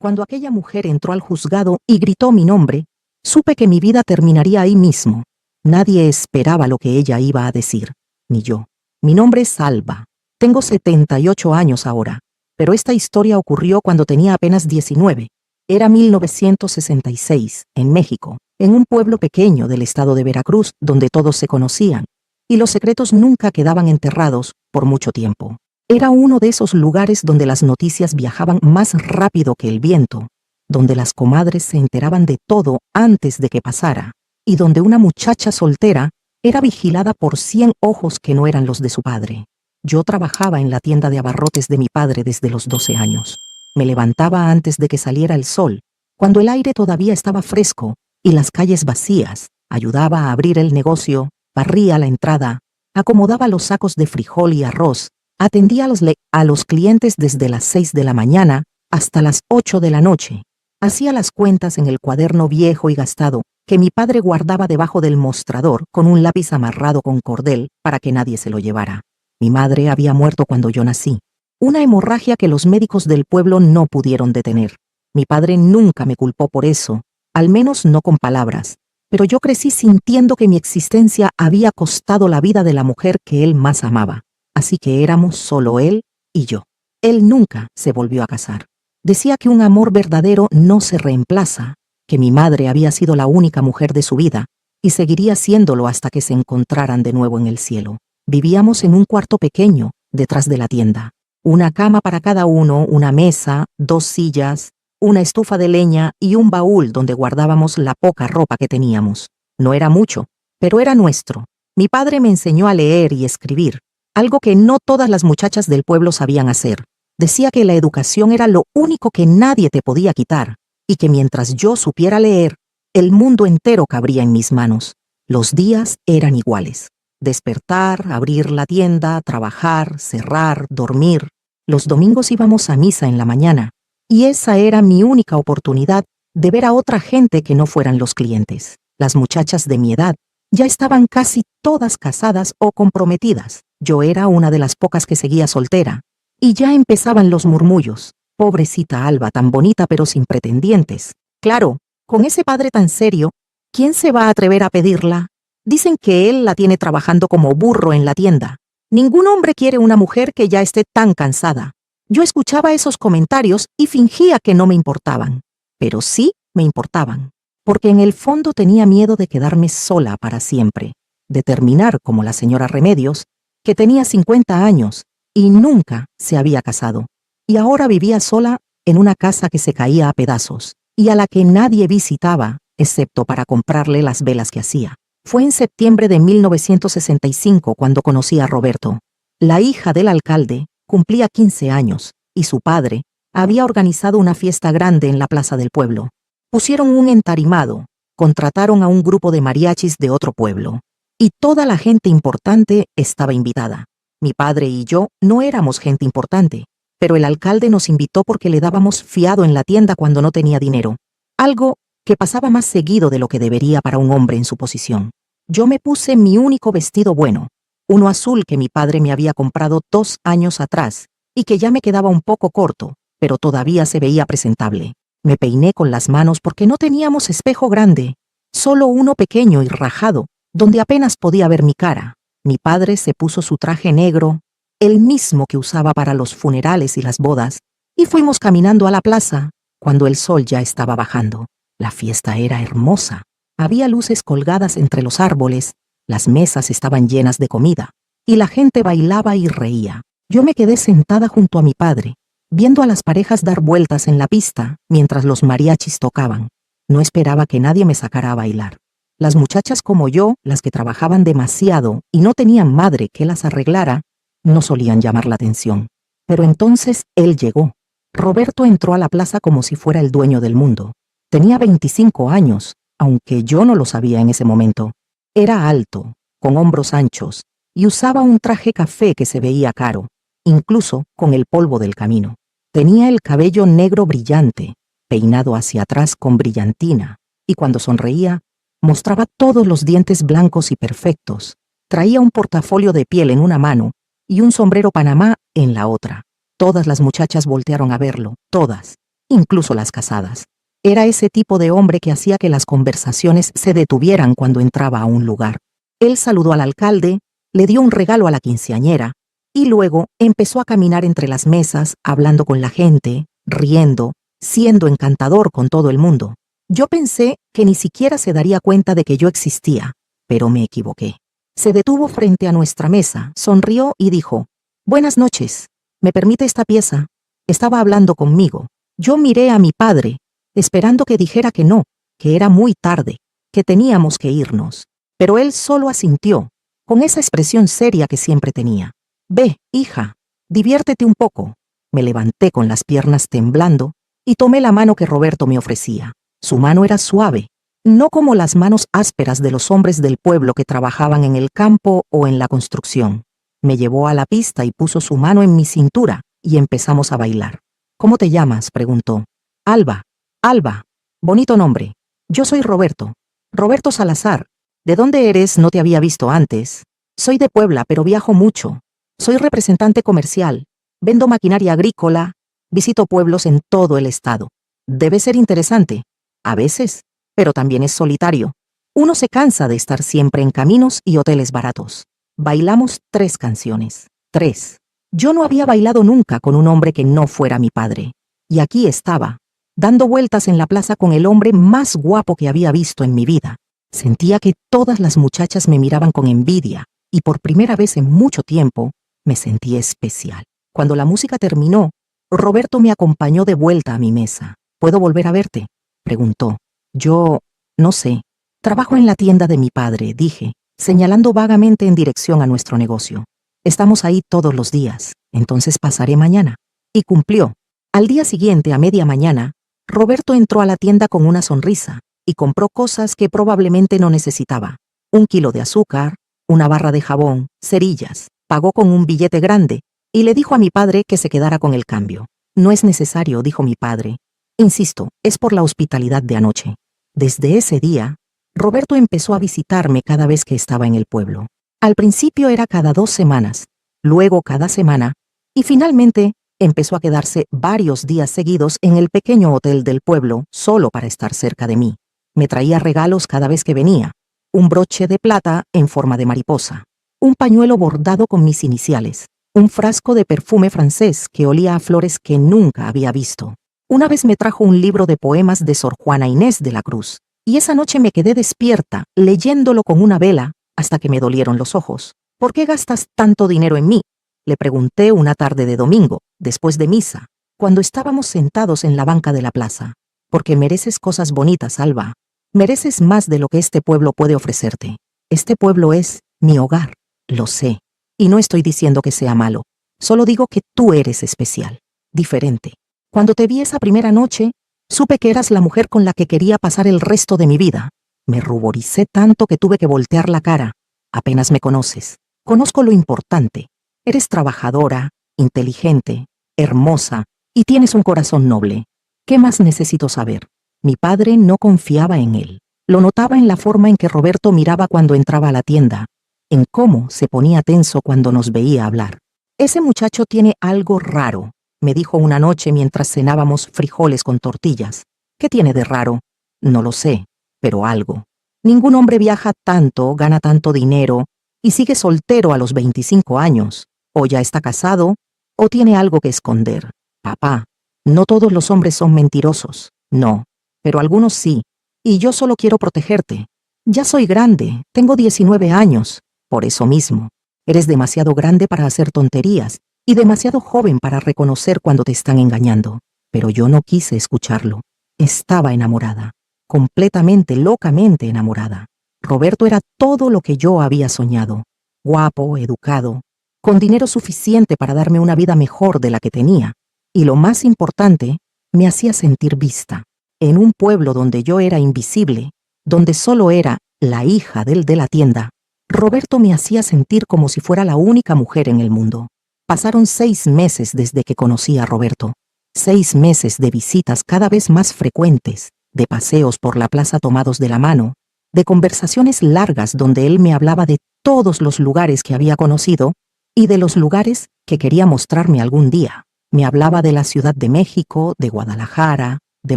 Cuando aquella mujer entró al juzgado y gritó mi nombre, supe que mi vida terminaría ahí mismo. Nadie esperaba lo que ella iba a decir, ni yo. Mi nombre es Alba. Tengo 78 años ahora, pero esta historia ocurrió cuando tenía apenas 19. Era 1966, en México, en un pueblo pequeño del estado de Veracruz, donde todos se conocían, y los secretos nunca quedaban enterrados por mucho tiempo. Era uno de esos lugares donde las noticias viajaban más rápido que el viento, donde las comadres se enteraban de todo antes de que pasara, y donde una muchacha soltera era vigilada por 100 ojos que no eran los de su padre. Yo trabajaba en la tienda de abarrotes de mi padre desde los 12 años. Me levantaba antes de que saliera el sol, cuando el aire todavía estaba fresco y las calles vacías. Ayudaba a abrir el negocio, barría la entrada, acomodaba los sacos de frijol y arroz, atendía a los clientes desde las 6 de la mañana hasta las 8 de la noche. Hacía las cuentas en el cuaderno viejo y gastado que mi padre guardaba debajo del mostrador con un lápiz amarrado con cordel para que nadie se lo llevara. Mi madre había muerto cuando yo nací. Una hemorragia que los médicos del pueblo no pudieron detener. Mi padre nunca me culpó por eso, al menos no con palabras, pero yo crecí sintiendo que mi existencia había costado la vida de la mujer que él más amaba. Así que éramos solo él y yo. Él nunca se volvió a casar. Decía que un amor verdadero no se reemplaza, que mi madre había sido la única mujer de su vida y seguiría siéndolo hasta que se encontraran de nuevo en el cielo. Vivíamos en un cuarto pequeño, detrás de la tienda. Una cama para cada uno, una mesa, 2 sillas, una estufa de leña y un baúl donde guardábamos la poca ropa que teníamos. No era mucho, pero era nuestro. Mi padre me enseñó a leer y escribir, algo que no todas las muchachas del pueblo sabían hacer. Decía que la educación era lo único que nadie te podía quitar, y que mientras yo supiera leer, el mundo entero cabría en mis manos. Los días eran iguales. Despertar, abrir la tienda, trabajar, cerrar, dormir. Los domingos íbamos a misa en la mañana, y esa era mi única oportunidad de ver a otra gente que no fueran los clientes. Las muchachas de mi edad ya estaban casi todas casadas o comprometidas. Yo era una de las pocas que seguía soltera, y ya empezaban los murmullos. Pobrecita Alba, tan bonita pero sin pretendientes. Claro, con ese padre tan serio, ¿quién se va a atrever a pedirla? Dicen que él la tiene trabajando como burro en la tienda. Ningún hombre quiere una mujer que ya esté tan cansada. Yo escuchaba esos comentarios y fingía que no me importaban. Pero sí me importaban, porque en el fondo tenía miedo de quedarme sola para siempre, de terminar como la señora Remedios, que tenía 50 años y nunca se había casado, y ahora vivía sola en una casa que se caía a pedazos, y a la que nadie visitaba, excepto para comprarle las velas que hacía. Fue en septiembre de 1965 cuando conocí a Roberto. La hija del alcalde cumplía 15 años, y su padre había organizado una fiesta grande en la plaza del pueblo. Pusieron un entarimado, contrataron a un grupo de mariachis de otro pueblo, y toda la gente importante estaba invitada. Mi padre y yo no éramos gente importante, pero el alcalde nos invitó porque le dábamos fiado en la tienda cuando no tenía dinero, algo que pasaba más seguido de lo que debería para un hombre en su posición. Yo me puse mi único vestido bueno, uno azul que mi padre me había comprado 2 años atrás y que ya me quedaba un poco corto, pero todavía se veía presentable. Me peiné con las manos porque no teníamos espejo grande, solo uno pequeño y rajado, donde apenas podía ver mi cara. Mi padre se puso su traje negro, el mismo que usaba para los funerales y las bodas, y fuimos caminando a la plaza cuando el sol ya estaba bajando. La fiesta era hermosa. Había luces colgadas entre los árboles, las mesas estaban llenas de comida, y la gente bailaba y reía. Yo me quedé sentada junto a mi padre, viendo a las parejas dar vueltas en la pista mientras los mariachis tocaban. No esperaba que nadie me sacara a bailar. Las muchachas como yo, las que trabajaban demasiado y no tenían madre que las arreglara, no solían llamar la atención. Pero entonces él llegó. Roberto entró a la plaza como si fuera el dueño del mundo. Tenía 25 años, aunque yo no lo sabía en ese momento. Era alto, con hombros anchos, y usaba un traje café que se veía caro, incluso con el polvo del camino. Tenía el cabello negro brillante, peinado hacia atrás con brillantina, y cuando sonreía, mostraba todos los dientes blancos y perfectos. Traía un portafolio de piel en una mano y un sombrero Panamá en la otra. Todas las muchachas voltearon a verlo, todas. incluso las casadas. Era ese tipo de hombre que hacía que las conversaciones se detuvieran cuando entraba a un lugar. Él saludó al alcalde, le dio un regalo a la quinceañera, y luego empezó a caminar entre las mesas, hablando con la gente, riendo, siendo encantador con todo el mundo. Yo pensé que ni siquiera se daría cuenta de que yo existía, pero me equivoqué. Se detuvo frente a nuestra mesa, sonrió y dijo: «Buenas noches. ¿Me permite esta pieza?» Estaba hablando conmigo. Yo miré a mi padre, esperando que dijera que no, que era muy tarde, que teníamos que irnos. Pero él solo asintió, con esa expresión seria que siempre tenía. «Ve, hija, diviértete un poco». Me levanté con las piernas temblando y tomé la mano que Roberto me ofrecía. Su mano era suave, no como las manos ásperas de los hombres del pueblo que trabajaban en el campo o en la construcción. Me llevó a la pista y puso su mano en mi cintura y empezamos a bailar. «¿Cómo te llamas?», preguntó. «Alba». «Alba. Bonito nombre. Yo soy Roberto. Roberto Salazar. ¿De dónde eres? No te había visto antes». «Soy de Puebla, pero viajo mucho. Soy representante comercial. Vendo maquinaria agrícola. Visito pueblos en todo el estado. Debe ser interesante. A veces, pero también es solitario. Uno se cansa de estar siempre en caminos y hoteles baratos». Bailamos 3 canciones. 3. Yo no había bailado nunca con un hombre que no fuera mi padre. Y aquí estaba, dando vueltas en la plaza con el hombre más guapo que había visto en mi vida. Sentía que todas las muchachas me miraban con envidia, y por primera vez en mucho tiempo me sentí especial. Cuando la música terminó, Roberto me acompañó de vuelta a mi mesa. «¿Puedo volver a verte?», preguntó. «Yo, no sé. Trabajo en la tienda de mi padre», dije, señalando vagamente en dirección a nuestro negocio. «Estamos ahí todos los días, entonces pasaré mañana». Y cumplió. Al día siguiente, a media mañana, Roberto entró a la tienda con una sonrisa y compró cosas que probablemente no necesitaba. 1 kilo de azúcar, una barra de jabón, cerillas. Pagó con un billete grande y le dijo a mi padre que se quedara con el cambio. «No es necesario», dijo mi padre. «Insisto, es por la hospitalidad de anoche». Desde ese día, Roberto empezó a visitarme cada vez que estaba en el pueblo. Al principio era cada 2 semanas, luego cada semana, y finalmente empezó a quedarse varios días seguidos en el pequeño hotel del pueblo solo para estar cerca de mí. Me traía regalos cada vez que venía: un broche de plata en forma de mariposa, un pañuelo bordado con mis iniciales, un frasco de perfume francés que olía a flores que nunca había visto. Una vez me trajo un libro de poemas de Sor Juana Inés de la Cruz, y esa noche me quedé despierta, leyéndolo con una vela, hasta que me dolieron los ojos. «¿Por qué gastas tanto dinero en mí?», le pregunté una tarde de domingo, después de misa, cuando estábamos sentados en la banca de la plaza. «Porque mereces cosas bonitas, Alba. Mereces más de lo que este pueblo puede ofrecerte. Este pueblo es mi hogar, lo sé. Y no estoy diciendo que sea malo. Solo digo que tú eres especial, diferente. Cuando te vi esa primera noche, supe que eras la mujer con la que quería pasar el resto de mi vida. Me ruboricé tanto que tuve que voltear la cara. Apenas me conoces. Conozco lo importante. Eres trabajadora, inteligente, hermosa y tienes un corazón noble. ¿Qué más necesito saber?». Mi padre no confiaba en él. Lo notaba en la forma en que Roberto miraba cuando entraba a la tienda, en cómo se ponía tenso cuando nos veía hablar. «Ese muchacho tiene algo raro», me dijo una noche mientras cenábamos frijoles con tortillas. «¿Qué tiene de raro?». «No lo sé, pero algo. Ningún hombre viaja tanto, gana tanto dinero y sigue soltero a los 25 años. O ya está casado, o tiene algo que esconder. Papá, no todos los hombres son mentirosos. No, pero algunos sí. Y yo solo quiero protegerte. Ya soy grande, tengo 19 años. Por eso mismo, eres demasiado grande para hacer tonterías y demasiado joven para reconocer cuando te están engañando». Pero yo no quise escucharlo. Estaba enamorada, completamente, locamente enamorada. Roberto era todo lo que yo había soñado. Guapo, educado, con dinero suficiente para darme una vida mejor de la que tenía. Y lo más importante, me hacía sentir vista. En un pueblo donde yo era invisible, donde solo era la hija del de la tienda, Roberto me hacía sentir como si fuera la única mujer en el mundo. Pasaron 6 meses desde que conocí a Roberto. 6 meses de visitas cada vez más frecuentes, de paseos por la plaza tomados de la mano, de conversaciones largas donde él me hablaba de todos los lugares que había conocido y de los lugares que quería mostrarme algún día. Me hablaba de la Ciudad de México, de Guadalajara, de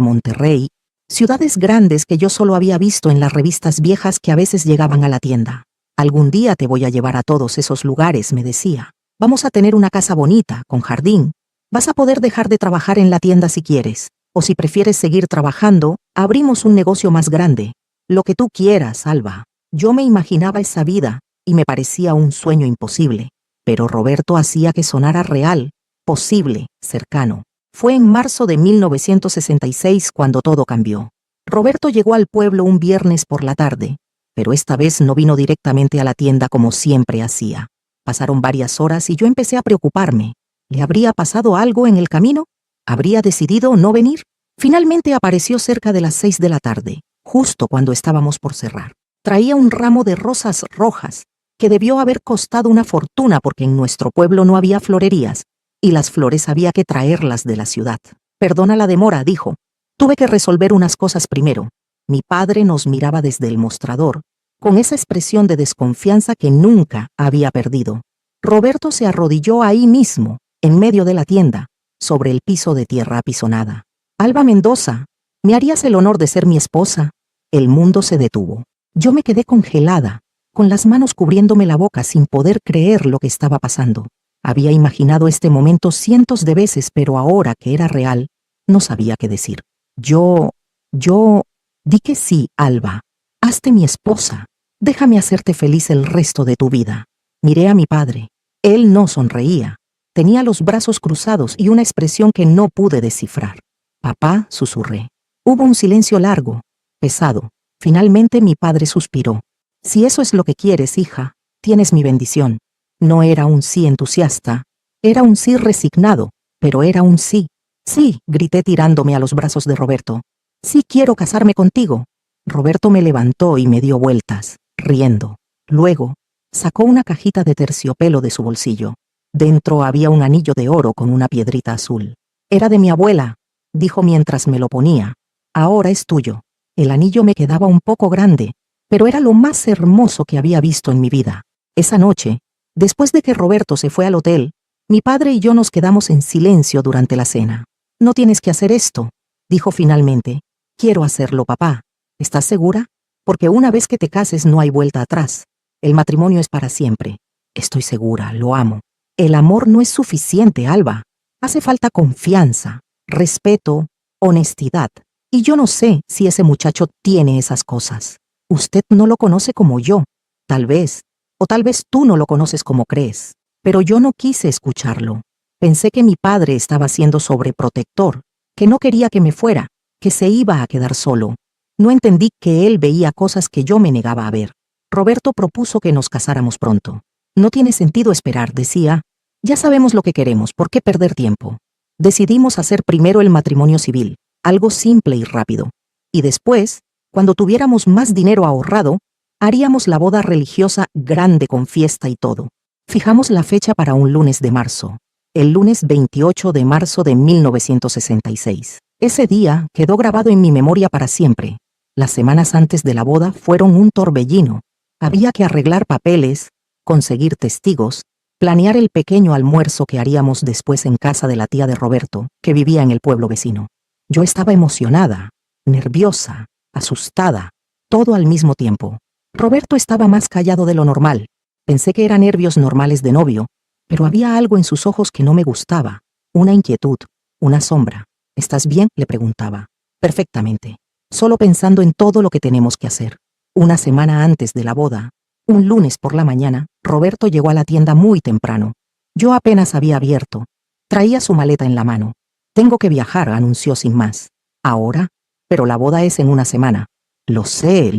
Monterrey, ciudades grandes que yo solo había visto en las revistas viejas que a veces llegaban a la tienda. Algún día te voy a llevar a todos esos lugares, me decía. Vamos a tener una casa bonita, con jardín. Vas a poder dejar de trabajar en la tienda si quieres, o si prefieres seguir trabajando, abrimos un negocio más grande. Lo que tú quieras, Alba. Yo me imaginaba esa vida, y me parecía un sueño imposible. Pero Roberto hacía que sonara real, posible, cercano. Fue en marzo de 1966 cuando todo cambió. Roberto llegó al pueblo un viernes por la tarde, pero esta vez no vino directamente a la tienda como siempre hacía. Pasaron varias horas y yo empecé a preocuparme. ¿Le habría pasado algo en el camino? ¿Habría decidido no venir? Finalmente apareció cerca de las 6 de la tarde, justo cuando estábamos por cerrar. Traía un ramo de rosas rojas, que debió haber costado una fortuna porque en nuestro pueblo no había florerías, y las flores había que traerlas de la ciudad. Perdona la demora, dijo. Tuve que resolver unas cosas primero. Mi padre nos miraba desde el mostrador, con esa expresión de desconfianza que nunca había perdido. Roberto se arrodilló ahí mismo, en medio de la tienda, sobre el piso de tierra apisonada. Alba Mendoza, ¿me harías el honor de ser mi esposa? El mundo se detuvo. Yo me quedé congelada, con las manos cubriéndome la boca sin poder creer lo que estaba pasando. Había imaginado este momento cientos de veces, pero ahora que era real, no sabía qué decir. Di que sí, Alba. Hazte mi esposa. Déjame hacerte feliz el resto de tu vida. Miré a mi padre. Él no sonreía. Tenía los brazos cruzados y una expresión que no pude descifrar. Papá, susurré. Hubo un silencio largo, pesado. Finalmente mi padre suspiró. Si eso es lo que quieres, hija, tienes mi bendición. No era un sí entusiasta, era un sí resignado, pero era un sí. Sí, grité tirándome a los brazos de Roberto. Sí quiero casarme contigo. Roberto me levantó y me dio vueltas, riendo. Luego, sacó una cajita de terciopelo de su bolsillo. Dentro había un anillo de oro con una piedrita azul. Era de mi abuela, dijo mientras me lo ponía. Ahora es tuyo. El anillo me quedaba un poco grande, pero era lo más hermoso que había visto en mi vida. Esa noche, después de que Roberto se fue al hotel, mi padre y yo nos quedamos en silencio durante la cena. No tienes que hacer esto, dijo finalmente. Quiero hacerlo, papá. ¿Estás segura? Porque una vez que te cases no hay vuelta atrás. El matrimonio es para siempre. Estoy segura, lo amo. El amor no es suficiente, Alba. Hace falta confianza, respeto, honestidad. Y yo no sé si ese muchacho tiene esas cosas. Usted no lo conoce como yo. Tal vez, o tal vez tú no lo conoces como crees. Pero yo no quise escucharlo. Pensé que mi padre estaba siendo sobreprotector, que no quería que me fuera, que se iba a quedar solo. No entendí que él veía cosas que yo me negaba a ver. Roberto propuso que nos casáramos pronto. No tiene sentido esperar, decía. Ya sabemos lo que queremos, ¿por qué perder tiempo? Decidimos hacer primero el matrimonio civil, algo simple y rápido. Y después, cuando tuviéramos más dinero ahorrado, haríamos la boda religiosa grande con fiesta y todo. Fijamos la fecha para un lunes de marzo, el lunes 28 de marzo de 1966. Ese día quedó grabado en mi memoria para siempre. Las semanas antes de la boda fueron un torbellino. Había que arreglar papeles, conseguir testigos, planear el pequeño almuerzo que haríamos después en casa de la tía de Roberto, que vivía en el pueblo vecino. Yo estaba emocionada, nerviosa, asustada, todo al mismo tiempo. Roberto estaba más callado de lo normal. Pensé que eran nervios normales de novio, pero había algo en sus ojos que no me gustaba, una inquietud, una sombra. ¿Estás bien?, le preguntaba. Perfectamente. Solo pensando en todo lo que tenemos que hacer. Una semana antes de la boda, un lunes por la mañana, Roberto llegó a la tienda muy temprano. Yo apenas había abierto. Traía su maleta en la mano. Tengo que viajar, anunció sin más. ¿Ahora? Pero la boda es en una semana. Lo sé,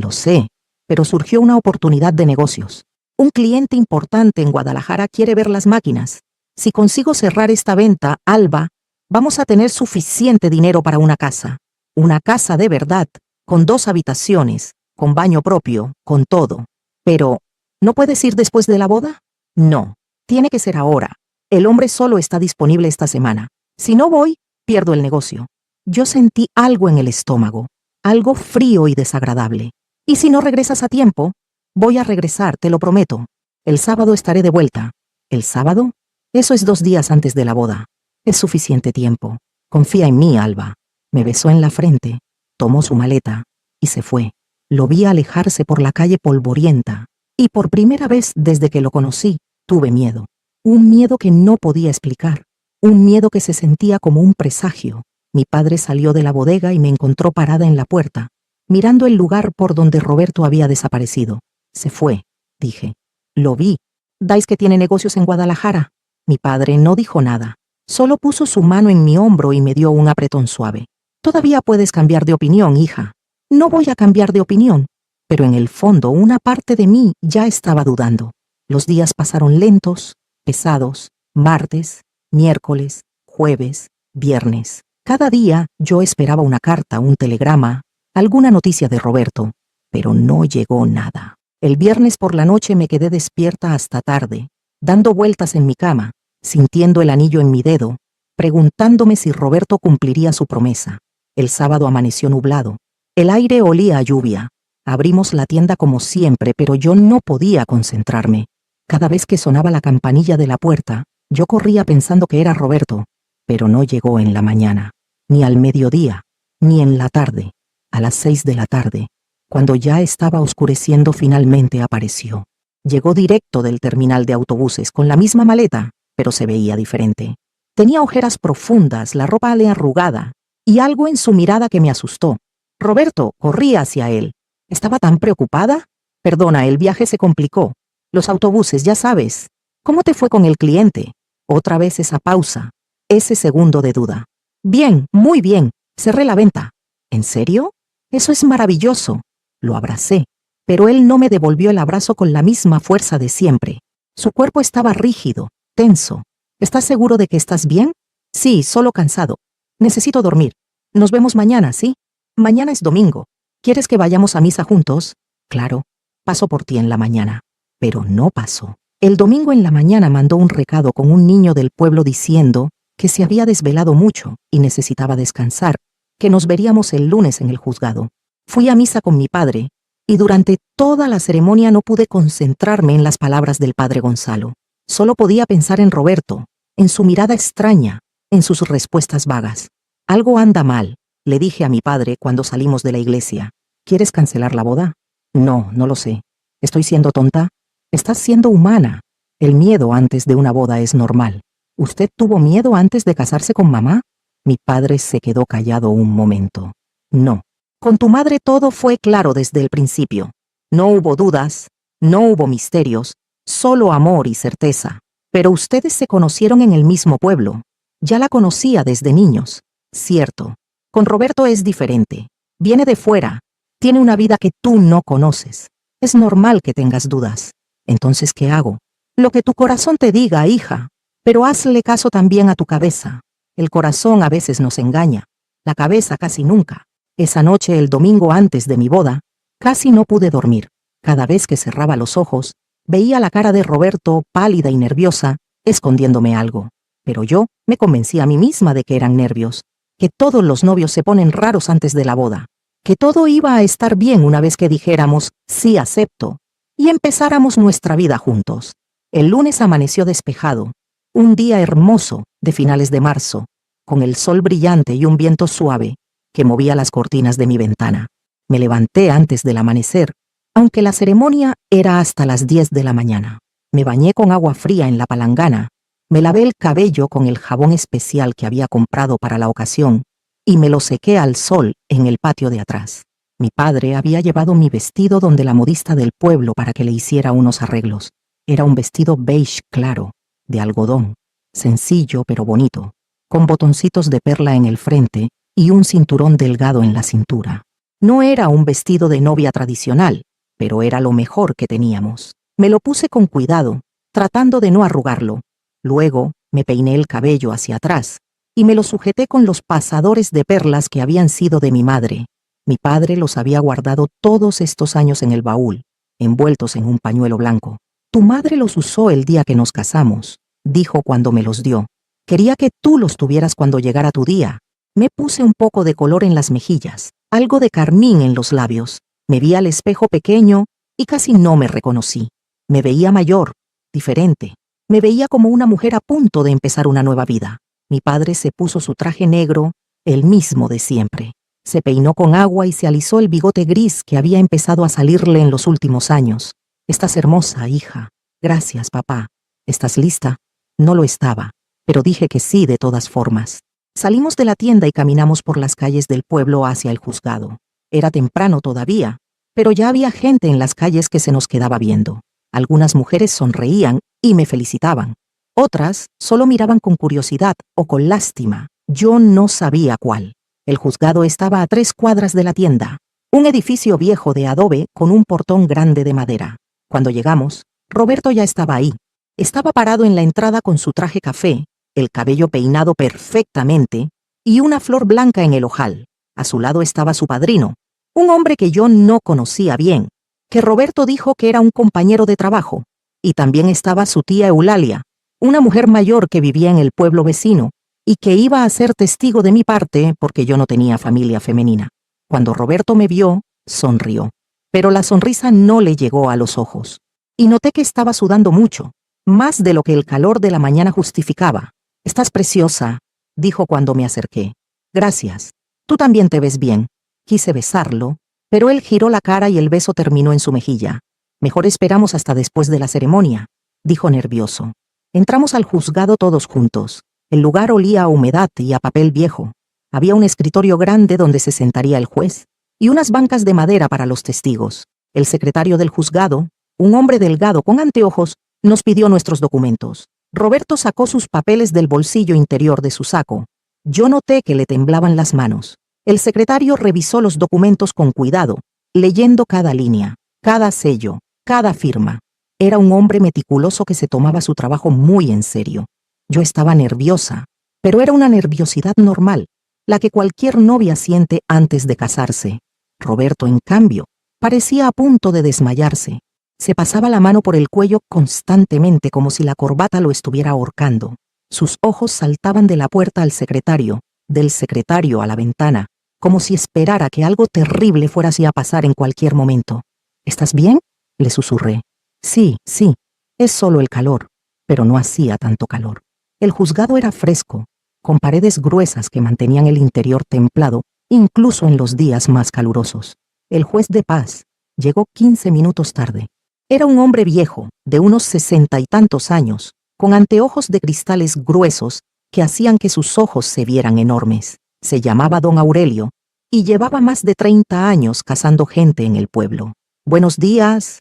pero surgió una oportunidad de negocios. Un cliente importante en Guadalajara quiere ver las máquinas. Si consigo cerrar esta venta, Alba, vamos a tener suficiente dinero para una casa. Una casa de verdad, con 2 habitaciones, con baño propio, con todo. Pero, ¿no puedes ir después de la boda? No, tiene que ser ahora. El hombre solo está disponible esta semana. Si no voy, pierdo el negocio. Yo sentí algo en el estómago, algo frío y desagradable. ¿Y si no regresas a tiempo? Voy a regresar, te lo prometo. El sábado estaré de vuelta. ¿El sábado? Eso es 2 días antes de la boda. Es suficiente tiempo. Confía en mí, Alba. Me besó en la frente, tomó su maleta y se fue. Lo vi alejarse por la calle polvorienta, y por primera vez desde que lo conocí, tuve miedo. Un miedo que no podía explicar, un miedo que se sentía como un presagio. Mi padre salió de la bodega y me encontró parada en la puerta, mirando el lugar por donde Roberto había desaparecido. Se fue, dije. Lo vi. ¿Dais que tiene negocios en Guadalajara? Mi padre no dijo nada, solo puso su mano en mi hombro y me dio un apretón suave. Todavía puedes cambiar de opinión, hija. No voy a cambiar de opinión. Pero en el fondo una parte de mí ya estaba dudando. Los días pasaron lentos, pesados, martes, miércoles, jueves, viernes. Cada día yo esperaba una carta, un telegrama, alguna noticia de Roberto, pero no llegó nada. El viernes por la noche me quedé despierta hasta tarde, dando vueltas en mi cama, sintiendo el anillo en mi dedo, preguntándome si Roberto cumpliría su promesa. El sábado amaneció nublado. El aire olía a lluvia. Abrimos la tienda como siempre, pero yo no podía concentrarme. Cada vez que sonaba la campanilla de la puerta, yo corría pensando que era Roberto, pero no llegó en la mañana, ni al mediodía, ni en la tarde. A las 6 de la tarde, cuando ya estaba oscureciendo, finalmente apareció. Llegó directo del terminal de autobuses con la misma maleta, pero se veía diferente. Tenía ojeras profundas, la ropa le arrugada, y algo en su mirada que me asustó. Roberto corría hacia él. ¿Estaba tan preocupada? Perdona, el viaje se complicó. Los autobuses, ya sabes. ¿Cómo te fue con el cliente? Otra vez esa pausa, ese segundo de duda. Bien, muy bien. Cerré la venta. ¿En serio? Eso es maravilloso. Lo abracé, pero él no me devolvió el abrazo con la misma fuerza de siempre. Su cuerpo estaba rígido, tenso. ¿Estás seguro de que estás bien? Sí, solo cansado. Necesito dormir. Nos vemos mañana, ¿sí? Mañana es domingo. ¿Quieres que vayamos a misa juntos? Claro. Paso por ti en la mañana. Pero no pasó. El domingo en la mañana mandó un recado con un niño del pueblo diciendo que se había desvelado mucho y necesitaba descansar, que nos veríamos el lunes en el juzgado. Fui a misa con mi padre, y durante toda la ceremonia no pude concentrarme en las palabras del padre Gonzalo. Solo podía pensar en Roberto, en su mirada extraña, en sus respuestas vagas. Algo anda mal, le dije a mi padre cuando salimos de la iglesia. ¿Quieres cancelar la boda? No, no lo sé. ¿Estoy siendo tonta? Estás siendo humana. El miedo antes de una boda es normal. ¿Usted tuvo miedo antes de casarse con mamá? Mi padre se quedó callado un momento. No. Con tu madre todo fue claro desde el principio. No hubo dudas, no hubo misterios, solo amor y certeza. Pero ustedes se conocieron en el mismo pueblo. Ya la conocía desde niños. Cierto. Con Roberto es diferente. Viene de fuera. Tiene una vida que tú no conoces. Es normal que tengas dudas. Entonces, ¿qué hago? Lo que tu corazón te diga, hija. Pero hazle caso también a tu cabeza. El corazón a veces nos engaña. La cabeza casi nunca. Esa noche, el domingo antes de mi boda, casi no pude dormir. Cada vez que cerraba los ojos, veía la cara de Roberto pálida y nerviosa, escondiéndome algo. Pero yo me convencí a mí misma de que eran nervios, que todos los novios se ponen raros antes de la boda, que todo iba a estar bien una vez que dijéramos sí acepto y empezáramos nuestra vida juntos. El lunes amaneció despejado, un día hermoso de finales de marzo, con el sol brillante y un viento suave que movía las cortinas de mi ventana. Me levanté antes del amanecer, aunque la ceremonia era hasta las 10 de la mañana. Me bañé con agua fría en la palangana, me lavé el cabello con el jabón especial que había comprado para la ocasión y me lo sequé al sol en el patio de atrás. Mi padre había llevado mi vestido donde la modista del pueblo para que le hiciera unos arreglos. Era un vestido beige claro, de algodón, sencillo pero bonito, con botoncitos de perla en el frente y un cinturón delgado en la cintura. No era un vestido de novia tradicional, pero era lo mejor que teníamos. Me lo puse con cuidado, tratando de no arrugarlo. Luego me peiné el cabello hacia atrás y me lo sujeté con los pasadores de perlas que habían sido de mi madre. Mi padre los había guardado todos estos años en el baúl, envueltos en un pañuelo blanco. Tu madre los usó el día que nos casamos, dijo cuando me los dio. Quería que tú los tuvieras cuando llegara tu día. Me puse un poco de color en las mejillas, algo de carmín en los labios. Me vi al espejo pequeño y casi no me reconocí. Me veía mayor, diferente. Me veía como una mujer a punto de empezar una nueva vida. Mi padre se puso su traje negro, el mismo de siempre. Se peinó con agua y se alisó el bigote gris que había empezado a salirle en los últimos años. Estás hermosa, hija. Gracias, papá. ¿Estás lista? No lo estaba, pero dije que sí de todas formas. Salimos de la tienda y caminamos por las calles del pueblo hacia el juzgado. Era temprano todavía, pero ya había gente en las calles que se nos quedaba viendo. Algunas mujeres sonreían y me felicitaban. Otras solo miraban con curiosidad o con lástima. Yo no sabía cuál. El juzgado estaba a 3 cuadras de la tienda, un edificio viejo de adobe con un portón grande de madera. Cuando llegamos, Roberto ya estaba ahí. Estaba parado en la entrada con su traje café, el cabello peinado perfectamente y una flor blanca en el ojal. A su lado estaba su padrino, un hombre que yo no conocía bien, que Roberto dijo que era un compañero de trabajo, y también estaba su tía Eulalia, una mujer mayor que vivía en el pueblo vecino y que iba a ser testigo de mi parte porque yo no tenía familia femenina. Cuando Roberto me vio, sonrió, pero la sonrisa no le llegó a los ojos, y noté que estaba sudando mucho, más de lo que el calor de la mañana justificaba. «Estás preciosa», dijo cuando me acerqué. «Gracias. Tú también te ves bien». Quise besarlo, pero él giró la cara y el beso terminó en su mejilla. «Mejor esperamos hasta después de la ceremonia», dijo nervioso. Entramos al juzgado todos juntos. El lugar olía a humedad y a papel viejo. Había un escritorio grande donde se sentaría el juez y unas bancas de madera para los testigos. El secretario del juzgado, un hombre delgado con anteojos, nos pidió nuestros documentos. Roberto sacó sus papeles del bolsillo interior de su saco. Yo noté que le temblaban las manos. El secretario revisó los documentos con cuidado, leyendo cada línea, cada sello, cada firma. Era un hombre meticuloso que se tomaba su trabajo muy en serio. Yo estaba nerviosa, pero era una nerviosidad normal, la que cualquier novia siente antes de casarse. Roberto, en cambio, parecía a punto de desmayarse. Se pasaba la mano por el cuello constantemente como si la corbata lo estuviera ahorcando. Sus ojos saltaban de la puerta al secretario, del secretario a la ventana, como si esperara que algo terrible fuera así a pasar en cualquier momento. «¿Estás bien?», le susurré. «Sí, sí, es solo el calor», pero no hacía tanto calor. El juzgado era fresco, con paredes gruesas que mantenían el interior templado, incluso en los días más calurosos. El juez de paz llegó 15 minutos tarde. Era un hombre viejo, de unos 60 y tantos años, con anteojos de cristales gruesos que hacían que sus ojos se vieran enormes. Se llamaba don Aurelio y llevaba más de 30 años cazando gente en el pueblo. buenos días»,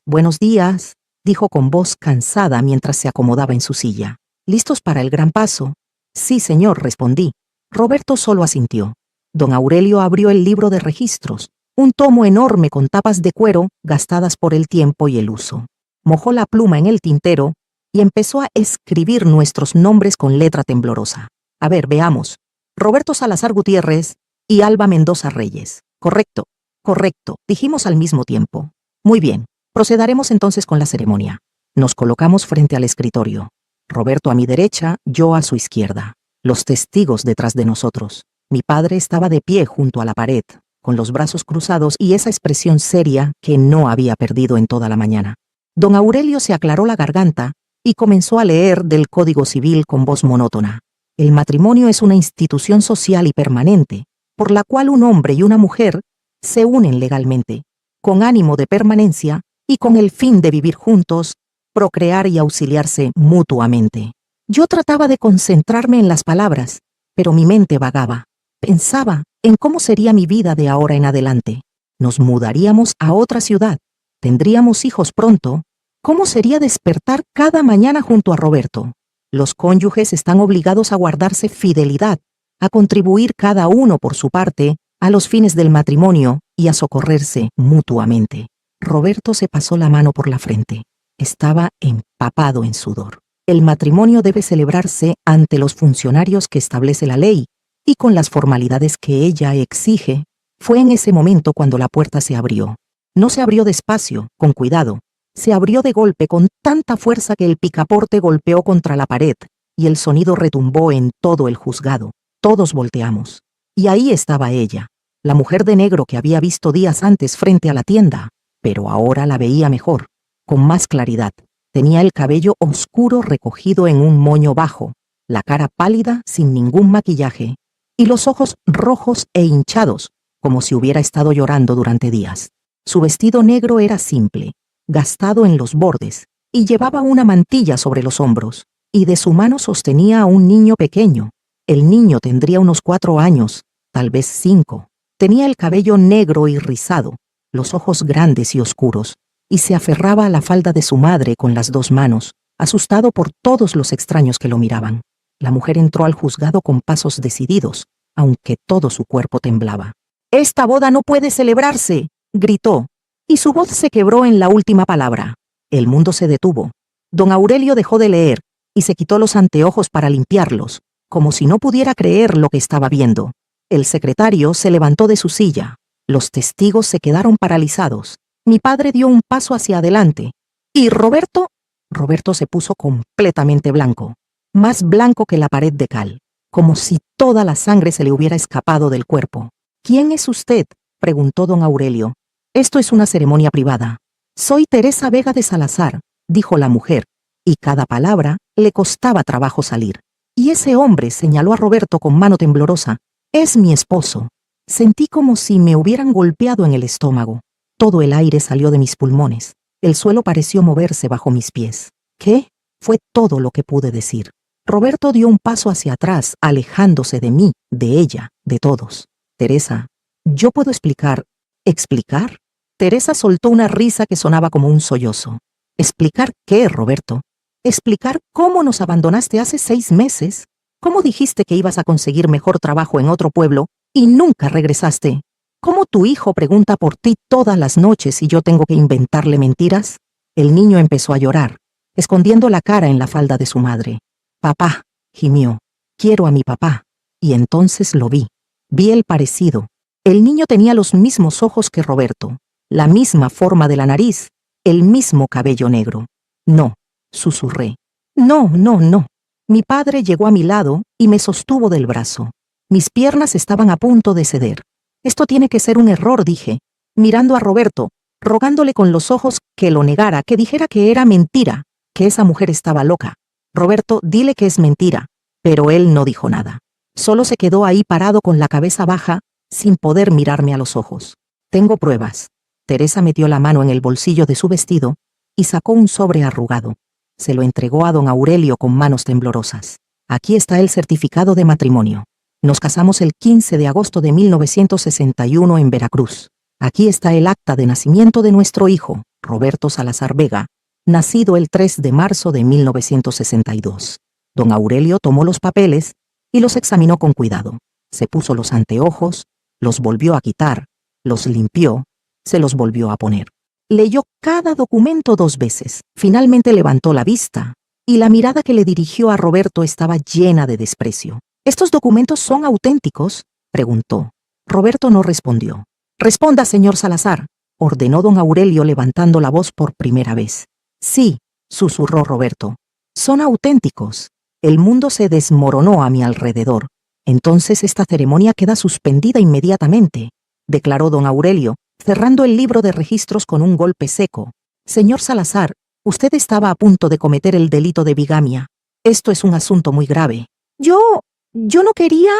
dijo con voz cansada mientras se acomodaba en su silla. «¿Listos para el gran paso?». «Sí, señor», respondí. Roberto solo asintió. Don Aurelio abrió el libro de registros, un tomo enorme con tapas de cuero gastadas por el tiempo y el uso. Mojó la pluma en el tintero y empezó a escribir nuestros nombres con letra temblorosa. «A ver, veamos. Roberto Salazar Gutiérrez y Alba Mendoza Reyes. Correcto, correcto», dijimos al mismo tiempo. «Muy bien, procederemos entonces con la ceremonia». Nos colocamos frente al escritorio. Roberto a mi derecha, yo a su izquierda. Los testigos detrás de nosotros. Mi padre estaba de pie junto a la pared, con los brazos cruzados y esa expresión seria que no había perdido en toda la mañana. Don Aurelio se aclaró la garganta y comenzó a leer del Código Civil con voz monótona. «El matrimonio es una institución social y permanente, por la cual un hombre y una mujer se unen legalmente, con ánimo de permanencia y con el fin de vivir juntos, procrear y auxiliarse mutuamente». Yo trataba de concentrarme en las palabras, pero mi mente vagaba. Pensaba en cómo sería mi vida de ahora en adelante. Nos mudaríamos a otra ciudad. Tendríamos hijos pronto. ¿Cómo sería despertar cada mañana junto a Roberto? Los cónyuges están obligados a guardarse fidelidad, a contribuir cada uno por su parte a los fines del matrimonio y a socorrerse mutuamente. Roberto se pasó la mano por la frente. Estaba empapado en sudor. El matrimonio debe celebrarse ante los funcionarios que establece la ley y con las formalidades que ella exige. Fue en ese momento cuando la puerta se abrió. No se abrió despacio, con cuidado. Se abrió de golpe con tanta fuerza que el picaporte golpeó contra la pared y el sonido retumbó en todo el juzgado. Todos volteamos. Y ahí estaba ella, la mujer de negro que había visto días antes frente a la tienda, pero ahora la veía mejor, con más claridad. Tenía el cabello oscuro recogido en un moño bajo, la cara pálida sin ningún maquillaje, y los ojos rojos e hinchados, como si hubiera estado llorando durante días. Su vestido negro era simple, gastado en los bordes, y llevaba una mantilla sobre los hombros, y de su mano sostenía a un niño pequeño. El niño tendría unos 4 años, tal vez 5. Tenía el cabello negro y rizado, los ojos grandes y oscuros, y se aferraba a la falda de su madre con las 2 manos, asustado por todos los extraños que lo miraban. La mujer entró al juzgado con pasos decididos, aunque todo su cuerpo temblaba. «¡Esta boda no puede celebrarse!», gritó, y su voz se quebró en la última palabra. El mundo se detuvo. Don Aurelio dejó de leer y se quitó los anteojos para limpiarlos, como si no pudiera creer lo que estaba viendo. El secretario se levantó de su silla. Los testigos se quedaron paralizados. Mi padre dio un paso hacia adelante. ¿Y Roberto? Roberto se puso completamente blanco, más blanco que la pared de cal, como si toda la sangre se le hubiera escapado del cuerpo. «¿Quién es usted?», preguntó don Aurelio. «Esto es una ceremonia privada». «Soy Teresa Vega de Salazar», dijo la mujer, y cada palabra le costaba trabajo salir. «Y ese hombre», señaló a Roberto con mano temblorosa, «es mi esposo». Sentí como si me hubieran golpeado en el estómago. Todo el aire salió de mis pulmones. El suelo pareció moverse bajo mis pies. «¿Qué?», fue todo lo que pude decir. Roberto dio un paso hacia atrás, alejándose de mí, de ella, de todos. «Teresa, yo puedo explicar». «¿Explicar?». Teresa soltó una risa que sonaba como un sollozo. «¿Explicar qué, Roberto?». «Explicar cómo nos abandonaste hace 6 meses. ¿Cómo dijiste que ibas a conseguir mejor trabajo en otro pueblo y nunca regresaste? ¿Cómo tu hijo pregunta por ti todas las noches y yo tengo que inventarle mentiras?». El niño empezó a llorar, escondiendo la cara en la falda de su madre. «Papá», gimió, «quiero a mi papá». Y entonces lo vi. Vi el parecido. El niño tenía los mismos ojos que Roberto, la misma forma de la nariz, el mismo cabello negro. «No», susurré. «No, no, no». Mi padre llegó a mi lado y me sostuvo del brazo. Mis piernas estaban a punto de ceder. «Esto tiene que ser un error», dije, mirando a Roberto, rogándole con los ojos que lo negara, que dijera que era mentira, que esa mujer estaba loca. «Roberto, dile que es mentira». Pero él no dijo nada. Solo se quedó ahí parado con la cabeza baja, sin poder mirarme a los ojos. «Tengo pruebas». Teresa metió la mano en el bolsillo de su vestido y sacó un sobre arrugado. Se lo entregó a don Aurelio con manos temblorosas. «Aquí está el certificado de matrimonio. Nos casamos el 15 de agosto de 1961 en Veracruz. Aquí está el acta de nacimiento de nuestro hijo, Roberto Salazar Vega, nacido el 3 de marzo de 1962. Don Aurelio tomó los papeles y los examinó con cuidado. Se puso los anteojos, los volvió a quitar, los limpió, se los volvió a poner. Leyó cada documento 2 veces. Finalmente levantó la vista, y la mirada que le dirigió a Roberto estaba llena de desprecio. «¿Estos documentos son auténticos?», preguntó. Roberto no respondió. «Responda, señor Salazar», ordenó don Aurelio levantando la voz por primera vez. «Sí», susurró Roberto. «Son auténticos». El mundo se desmoronó a mi alrededor. «Entonces esta ceremonia queda suspendida inmediatamente», declaró don Aurelio, cerrando el libro de registros con un golpe seco. «Señor Salazar, usted estaba a punto de cometer el delito de bigamia. Esto es un asunto muy grave». Yo no quería».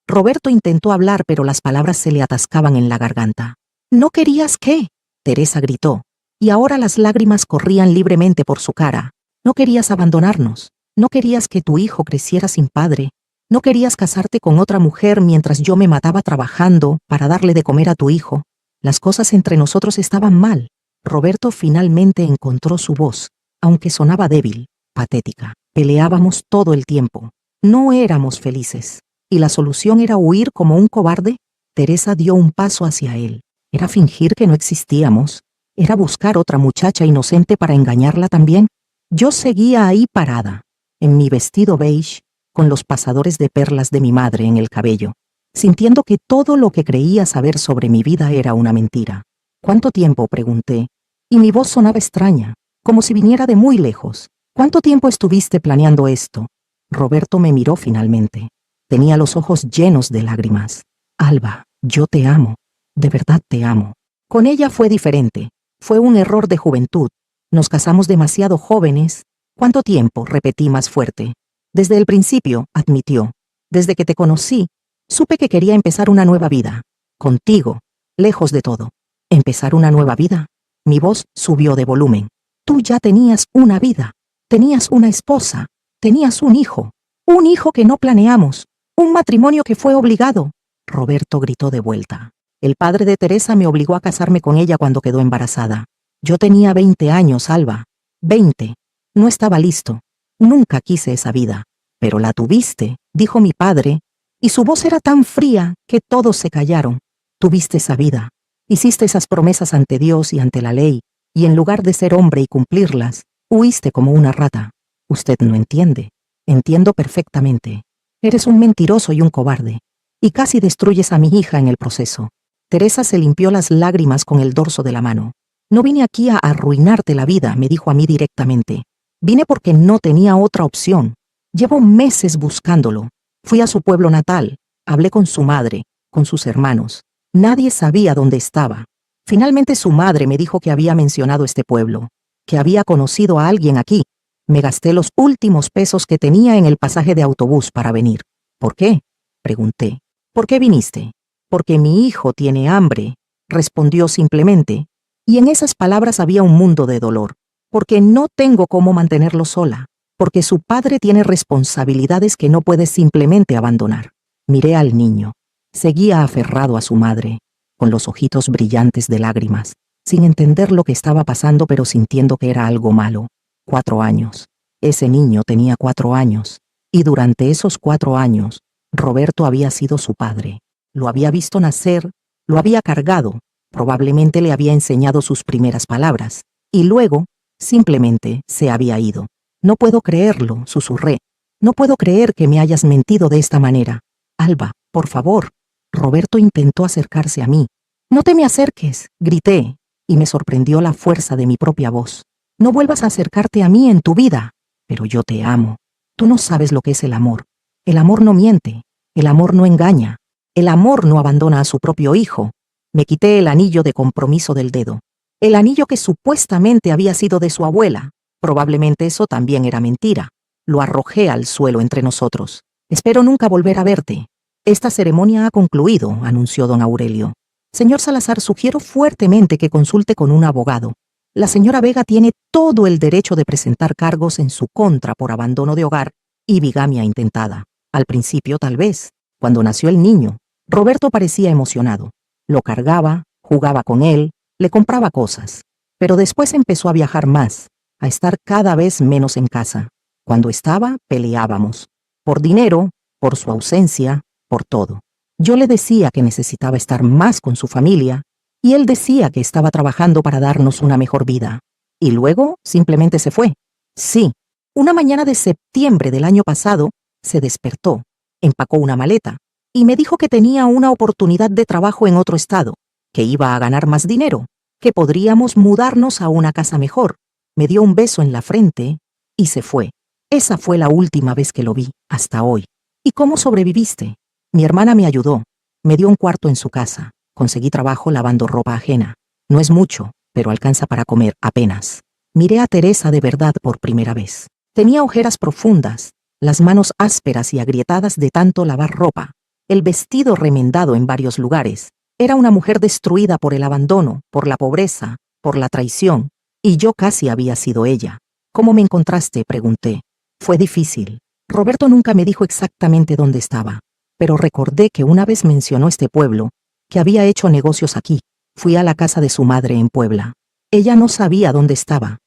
Roberto intentó hablar, pero las palabras se le atascaban en la garganta. «¿No querías qué?», Teresa gritó, y ahora las lágrimas corrían libremente por su cara. «No querías abandonarnos. No querías que tu hijo creciera sin padre. No querías casarte con otra mujer mientras yo me mataba trabajando para darle de comer a tu hijo. Las cosas entre nosotros estaban mal». Roberto finalmente encontró su voz, aunque sonaba débil, patética. «Peleábamos todo el tiempo. No éramos felices. ¿Y la solución era huir como un cobarde?». Teresa dio un paso hacia él. ¿Era fingir que no existíamos? ¿Era buscar otra muchacha inocente para engañarla también? Yo seguía ahí parada, en mi vestido beige, con los pasadores de perlas de mi madre en el cabello, sintiendo que todo lo que creía saber sobre mi vida era una mentira. «¿Cuánto tiempo?», pregunté, y mi voz sonaba extraña, como si viniera de muy lejos. «¿Cuánto tiempo estuviste planeando esto?». Roberto me miró finalmente. Tenía los ojos llenos de lágrimas. «Alba, yo te amo. De verdad te amo». Con ella fue diferente. Fue un error de juventud. Nos casamos demasiado jóvenes. «¿Cuánto tiempo?», repetí más fuerte. Desde el principio, admitió. Desde que te conocí, supe que quería empezar una nueva vida. Contigo, lejos de todo. ¿Empezar una nueva vida? Mi voz subió de volumen. Tú ya tenías una vida. Tenías una esposa. Tenías un hijo. Un hijo que no planeamos. Un matrimonio que fue obligado. Roberto gritó de vuelta. El padre de Teresa me obligó a casarme con ella cuando quedó embarazada. Yo tenía 20 años, Alba. 20. No estaba listo. Nunca quise esa vida. Pero la tuviste, dijo mi padre, y su voz era tan fría que todos se callaron. Tuviste esa vida. Hiciste esas promesas ante Dios y ante la ley, y en lugar de ser hombre y cumplirlas, huiste como una rata. Usted no entiende. Entiendo perfectamente. Eres un mentiroso y un cobarde. Y casi destruyes a mi hija en el proceso. Teresa se limpió las lágrimas con el dorso de la mano. No vine aquí a arruinarte la vida, me dijo a mí directamente. Vine porque no tenía otra opción. Llevo meses buscándolo. Fui a su pueblo natal. Hablé con su madre, con sus hermanos. Nadie sabía dónde estaba. Finalmente su madre me dijo que había mencionado este pueblo, que había conocido a alguien aquí. Me gasté los últimos pesos que tenía en el pasaje de autobús para venir. ¿Por qué?, pregunté. ¿Por qué viniste? Porque mi hijo tiene hambre, respondió simplemente. Y en esas palabras había un mundo de dolor. Porque no tengo cómo mantenerlo sola. Porque su padre tiene responsabilidades que no puede simplemente abandonar. Miré al niño. Seguía aferrado a su madre, con los ojitos brillantes de lágrimas, sin entender lo que estaba pasando pero sintiendo que era algo malo. 4 años. Ese niño tenía 4 años. Y durante esos 4 años, Roberto había sido su padre. Lo había visto nacer, lo había cargado, probablemente le había enseñado sus primeras palabras. Y luego, simplemente, se había ido. No puedo creerlo, susurré. No puedo creer que me hayas mentido de esta manera. Alba, por favor. Roberto intentó acercarse a mí. No te me acerques, grité, y me sorprendió la fuerza de mi propia voz. No vuelvas a acercarte a mí en tu vida. Pero yo te amo. Tú no sabes lo que es el amor. El amor no miente. El amor no engaña. El amor no abandona a su propio hijo. Me quité el anillo de compromiso del dedo. El anillo que supuestamente había sido de su abuela. Probablemente eso también era mentira. Lo arrojé al suelo entre nosotros. Espero nunca volver a verte. Esta ceremonia ha concluido, anunció don Aurelio. Señor Salazar, sugiero fuertemente que consulte con un abogado. La señora Vega tiene todo el derecho de presentar cargos en su contra por abandono de hogar y bigamia intentada. Al principio, tal vez, cuando nació el niño, Roberto parecía emocionado. Lo cargaba, jugaba con él, le compraba cosas. Pero después empezó a viajar más, a estar cada vez menos en casa. Cuando estaba, peleábamos. Por dinero, por su ausencia, por todo. Yo le decía que necesitaba estar más con su familia, y él decía que estaba trabajando para darnos una mejor vida. Y luego simplemente se fue. Sí, una mañana de septiembre del año pasado, se despertó, empacó una maleta, y me dijo que tenía una oportunidad de trabajo en otro estado, que iba a ganar más dinero, que podríamos mudarnos a una casa mejor. Me dio un beso en la frente, y se fue. Esa fue la última vez que lo vi, hasta hoy. ¿Y cómo sobreviviste? Mi hermana me ayudó. Me dio un cuarto en su casa. Conseguí trabajo lavando ropa ajena. No es mucho, pero alcanza para comer apenas. Miré a Teresa de verdad por primera vez. Tenía ojeras profundas, las manos ásperas y agrietadas de tanto lavar ropa, el vestido remendado en varios lugares. Era una mujer destruida por el abandono, por la pobreza, por la traición, y yo casi había sido ella. ¿Cómo me encontraste?, pregunté. Fue difícil. Roberto nunca me dijo exactamente dónde estaba, pero recordé que una vez mencionó este pueblo, que había hecho negocios aquí. Fui a la casa de su madre en Puebla. Ella no sabía dónde estaba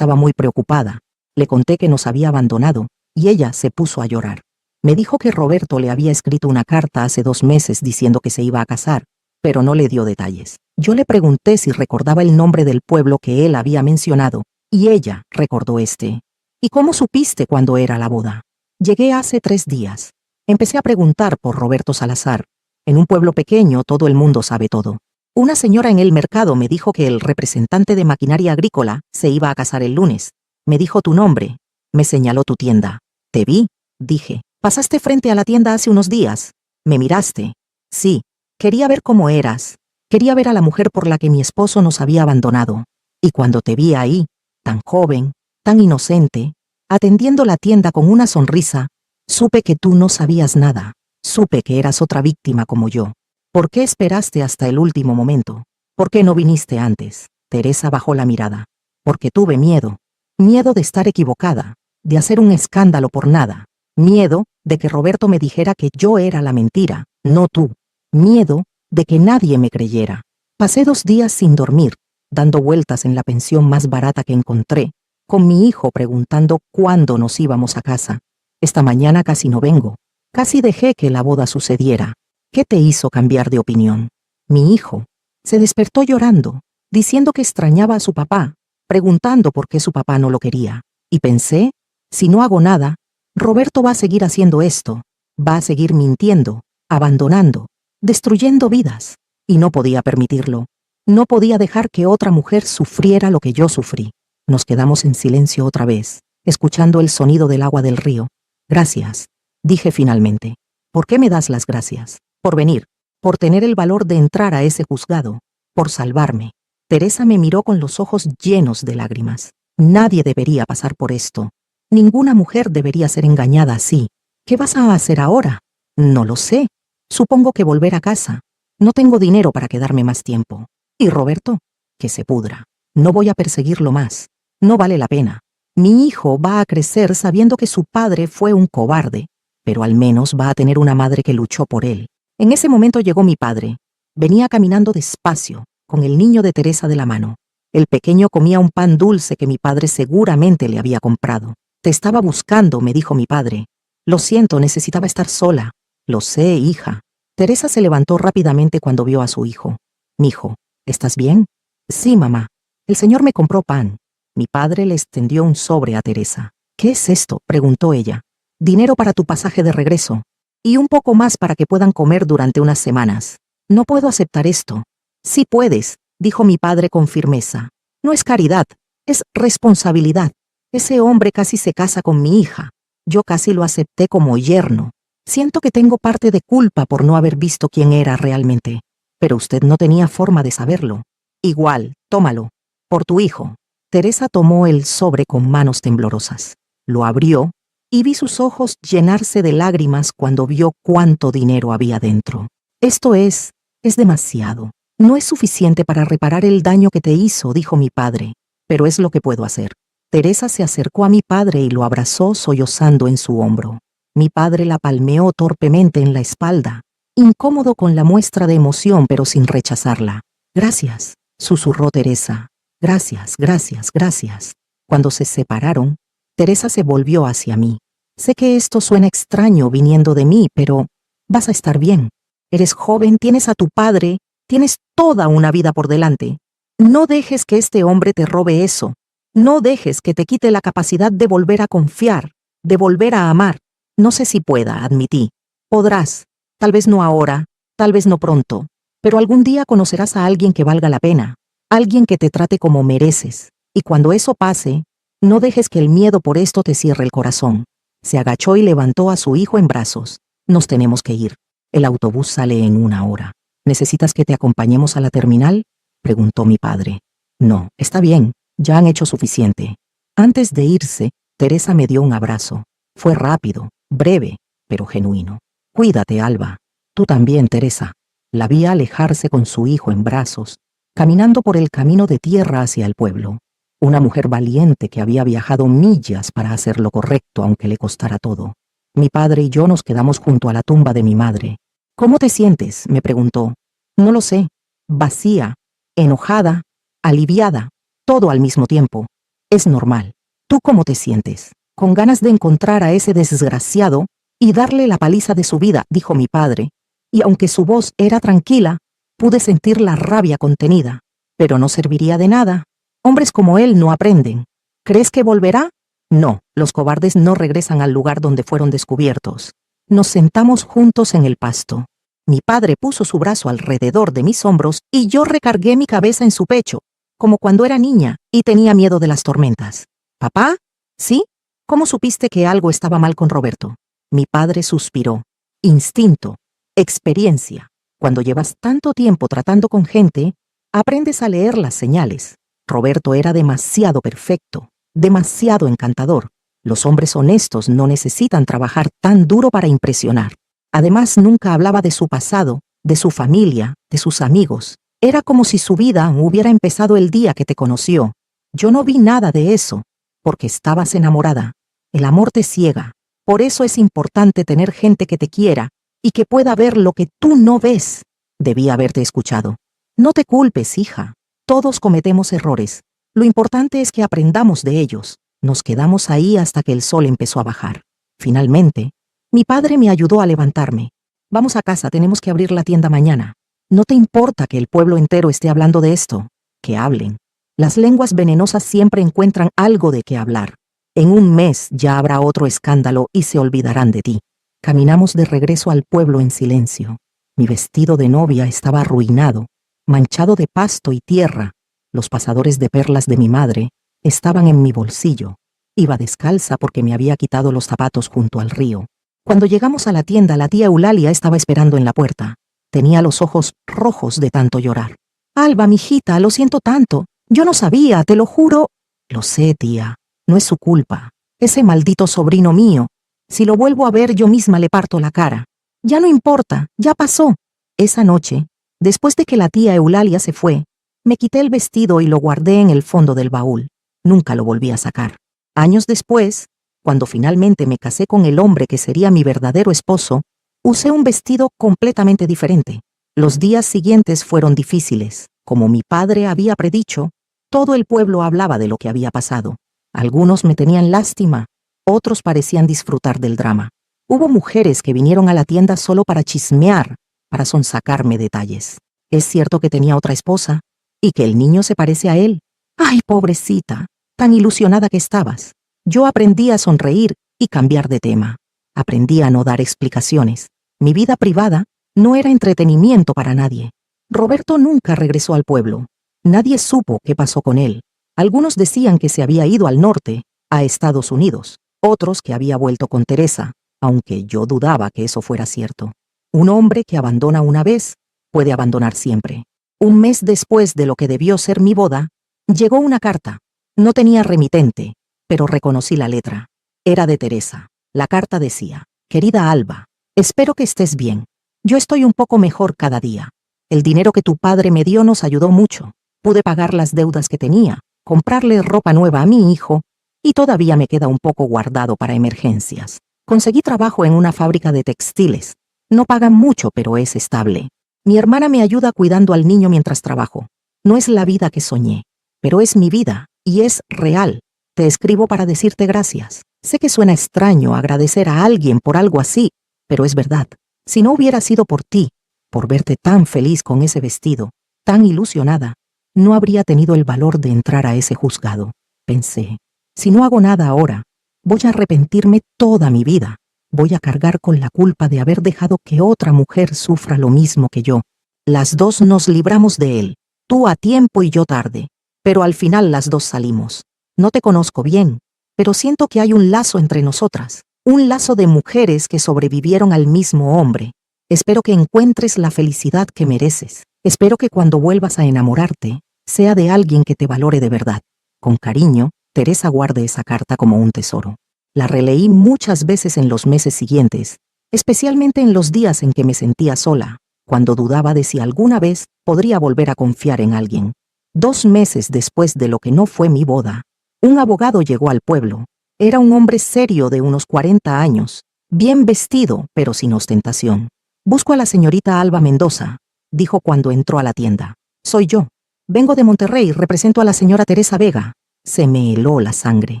muy preocupada. Le conté que nos había abandonado, y ella se puso a llorar. Me dijo que Roberto le había escrito una carta hace 2 meses diciendo que se iba a casar, pero no le dio detalles. Yo le pregunté si recordaba el nombre del pueblo que él había mencionado, y ella recordó este. ¿Y cómo supiste cuándo era la boda? Llegué hace 3 días. Empecé a preguntar por Roberto Salazar. En un pueblo pequeño todo el mundo sabe todo. Una señora en el mercado me dijo que el representante de maquinaria agrícola se iba a casar el lunes. Me dijo tu nombre. Me señaló tu tienda. Te vi, dije. Pasaste frente a la tienda hace unos días. Me miraste. Sí. Quería ver cómo eras. Quería ver a la mujer por la que mi esposo nos había abandonado. Y cuando te vi ahí, tan joven, tan inocente, atendiendo la tienda con una sonrisa, Supe que tú no sabías nada. Supe que eras otra víctima como yo. ¿Por qué esperaste hasta el último momento? ¿Por qué no viniste antes? Teresa bajó la mirada. Porque tuve miedo. Miedo de estar equivocada, de hacer un escándalo por nada. Miedo de que Roberto me dijera que yo era la mentira, no tú. Miedo de que nadie me creyera. Pasé 2 días sin dormir, dando vueltas en la pensión más barata que encontré, con mi hijo preguntando cuándo nos íbamos a casa. Esta mañana casi no vengo. Casi dejé que la boda sucediera. ¿Qué te hizo cambiar de opinión? Mi hijo se despertó llorando, diciendo que extrañaba a su papá, preguntando por qué su papá no lo quería. Y pensé, si no hago nada, Roberto va a seguir haciendo esto, va a seguir mintiendo, abandonando, destruyendo vidas. Y no podía permitirlo. No podía dejar que otra mujer sufriera lo que yo sufrí. Nos quedamos en silencio otra vez, escuchando el sonido del agua del río. Gracias, dije finalmente. ¿Por qué me das las gracias? Por venir, por tener el valor de entrar a ese juzgado, por salvarme. Teresa me miró con los ojos llenos de lágrimas. Nadie debería pasar por esto. Ninguna mujer debería ser engañada así. ¿Qué vas a hacer ahora? No lo sé. Supongo que volver a casa. No tengo dinero para quedarme más tiempo. ¿Y Roberto? Que se pudra. No voy a perseguirlo más. No vale la pena. Mi hijo va a crecer sabiendo que su padre fue un cobarde, pero al menos va a tener una madre que luchó por él. En ese momento llegó mi padre. Venía caminando despacio, con el niño de Teresa de la mano. El pequeño comía un pan dulce que mi padre seguramente le había comprado. Te estaba buscando, me dijo mi padre. Lo siento, necesitaba estar sola. Lo sé, hija. Teresa se levantó rápidamente cuando vio a su hijo. Mijo, ¿estás bien? Sí, mamá. El señor me compró pan. Mi padre le extendió un sobre a Teresa. ¿Qué es esto?, preguntó ella. Dinero para tu pasaje de regreso. Y un poco más para que puedan comer durante unas semanas. No puedo aceptar esto. Sí puedes, dijo mi padre con firmeza. No es caridad, es responsabilidad. Ese hombre casi se casa con mi hija. Yo casi lo acepté como yerno. Siento que tengo parte de culpa por no haber visto quién era realmente. Pero usted no tenía forma de saberlo. Igual, tómalo. Por tu hijo. Teresa tomó el sobre con manos temblorosas. Lo abrió y vi sus ojos llenarse de lágrimas cuando vio cuánto dinero había dentro. Esto es demasiado. No es suficiente para reparar el daño que te hizo, dijo mi padre, pero es lo que puedo hacer. Teresa se acercó a mi padre y lo abrazó sollozando en su hombro. Mi padre la palmeó torpemente en la espalda, incómodo con la muestra de emoción pero sin rechazarla. Gracias, susurró Teresa. Gracias, gracias, gracias. Cuando se separaron, Teresa se volvió hacia mí. Sé que esto suena extraño viniendo de mí, pero vas a estar bien. Eres joven, tienes a tu padre, tienes toda una vida por delante. No dejes que este hombre te robe eso. No dejes que te quite la capacidad de volver a confiar, de volver a amar. No sé si pueda, admití. Podrás, tal vez no ahora, tal vez no pronto, pero algún día conocerás a alguien que valga la pena, alguien que te trate como mereces. Y cuando eso pase, no dejes que el miedo por esto te cierre el corazón. Se agachó y levantó a su hijo en brazos. Nos tenemos que ir. El autobús sale en 1 hora. ¿Necesitas que te acompañemos a la terminal?, preguntó mi padre. No, está bien, ya han hecho suficiente. Antes de irse, Teresa me dio un abrazo. Fue rápido, breve, pero genuino. Cuídate, Alba. Tú también, Teresa. La vi alejarse con su hijo en brazos, caminando por el camino de tierra hacia el pueblo. Una mujer valiente que había viajado millas para hacer lo correcto aunque le costara todo. Mi padre y yo nos quedamos junto a la tumba de mi madre. ¿Cómo te sientes?, me preguntó. No lo sé. Vacía, enojada, aliviada, todo al mismo tiempo. Es normal. ¿Tú cómo te sientes? Con ganas de encontrar a ese desgraciado y darle la paliza de su vida, dijo mi padre. Y aunque su voz era tranquila, pude sentir la rabia contenida. Pero no serviría de nada. Hombres como él no aprenden. ¿Crees que volverá? No, los cobardes no regresan al lugar donde fueron descubiertos. Nos sentamos juntos en el pasto. Mi padre puso su brazo alrededor de mis hombros y yo recargué mi cabeza en su pecho, como cuando era niña y tenía miedo de las tormentas. ¿Papá? ¿Sí? ¿Cómo supiste que algo estaba mal con Roberto? Mi padre suspiró. Instinto, experiencia. Cuando llevas tanto tiempo tratando con gente, aprendes a leer las señales. Roberto era demasiado perfecto, demasiado encantador. Los hombres honestos no necesitan trabajar tan duro para impresionar. Además, nunca hablaba de su pasado, de su familia, de sus amigos. Era como si su vida hubiera empezado el día que te conoció. Yo no vi nada de eso, porque estabas enamorada. El amor te ciega. Por eso es importante tener gente que te quiera y que pueda ver lo que tú no ves. Debí haberte escuchado. No te culpes, hija. Todos cometemos errores. Lo importante es que aprendamos de ellos. Nos quedamos ahí hasta que el sol empezó a bajar. Finalmente, mi padre me ayudó a levantarme. Vamos a casa, tenemos que abrir la tienda mañana. ¿No te importa que el pueblo entero esté hablando de esto? Que hablen. Las lenguas venenosas siempre encuentran algo de qué hablar. En un mes ya habrá otro escándalo y se olvidarán de ti. Caminamos de regreso al pueblo en silencio. Mi vestido de novia estaba arruinado, manchado de pasto y tierra. Los pasadores de perlas de mi madre estaban en mi bolsillo. Iba descalza porque me había quitado los zapatos junto al río. Cuando llegamos a la tienda, la tía Eulalia estaba esperando en la puerta. Tenía los ojos rojos de tanto llorar. Alba, mijita, lo siento tanto. Yo no sabía, te lo juro. Lo sé, tía. No es su culpa. Ese maldito sobrino mío. Si lo vuelvo a ver, yo misma le parto la cara. Ya no importa, ya pasó. Esa noche, después de que la tía Eulalia se fue, me quité el vestido y lo guardé en el fondo del baúl. Nunca lo volví a sacar. Años después, cuando finalmente me casé con el hombre que sería mi verdadero esposo, usé un vestido completamente diferente. Los días siguientes fueron difíciles. Como mi padre había predicho, todo el pueblo hablaba de lo que había pasado. Algunos me tenían lástima, otros parecían disfrutar del drama. Hubo mujeres que vinieron a la tienda solo para chismear, para sonsacarme detalles. Es cierto que tenía otra esposa y que el niño se parece a él. ¡Ay, pobrecita! Tan ilusionada que estabas. Yo aprendí a sonreír y cambiar de tema. Aprendí a no dar explicaciones. Mi vida privada no era entretenimiento para nadie. Roberto nunca regresó al pueblo. Nadie supo qué pasó con él. Algunos decían que se había ido al norte, a Estados Unidos. Otros que había vuelto con Teresa, aunque yo dudaba que eso fuera cierto. Un hombre que abandona una vez puede abandonar siempre. Un mes después de lo que debió ser mi boda, llegó una carta. No tenía remitente, pero reconocí la letra. Era de Teresa. La carta decía: «Querida Alba, espero que estés bien. Yo estoy un poco mejor cada día. El dinero que tu padre me dio nos ayudó mucho. Pude pagar las deudas que tenía, comprarle ropa nueva a mi hijo, y todavía me queda un poco guardado para emergencias. Conseguí trabajo en una fábrica de textiles. No pagan mucho, pero es estable. Mi hermana me ayuda cuidando al niño mientras trabajo. No es la vida que soñé, pero es mi vida, y es real. Te escribo para decirte gracias. Sé que suena extraño agradecer a alguien por algo así, pero es verdad. Si no hubiera sido por ti, por verte tan feliz con ese vestido, tan ilusionada, no habría tenido el valor de entrar a ese juzgado. Pensé, si no hago nada ahora, voy a arrepentirme toda mi vida. Voy a cargar con la culpa de haber dejado que otra mujer sufra lo mismo que yo. Las dos nos libramos de él, tú a tiempo y yo tarde, pero al final las dos salimos. No te conozco bien, pero siento que hay un lazo entre nosotras, un lazo de mujeres que sobrevivieron al mismo hombre. Espero que encuentres la felicidad que mereces. Espero que cuando vuelvas a enamorarte, sea de alguien que te valore de verdad. Con cariño, Teresa. Guarde esa carta como un tesoro. La releí muchas veces en los meses siguientes, especialmente en los días en que me sentía sola, cuando dudaba de si alguna vez podría volver a confiar en alguien. 2 meses después de lo que no fue mi boda, un abogado llegó al pueblo. Era un hombre serio de unos 40 años, bien vestido, pero sin ostentación. «Busco a la señorita Alba Mendoza», dijo cuando entró a la tienda. «Soy yo. Vengo de Monterrey, represento a la señora Teresa Vega». Se me heló la sangre.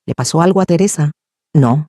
¿Le pasó algo a Teresa? No,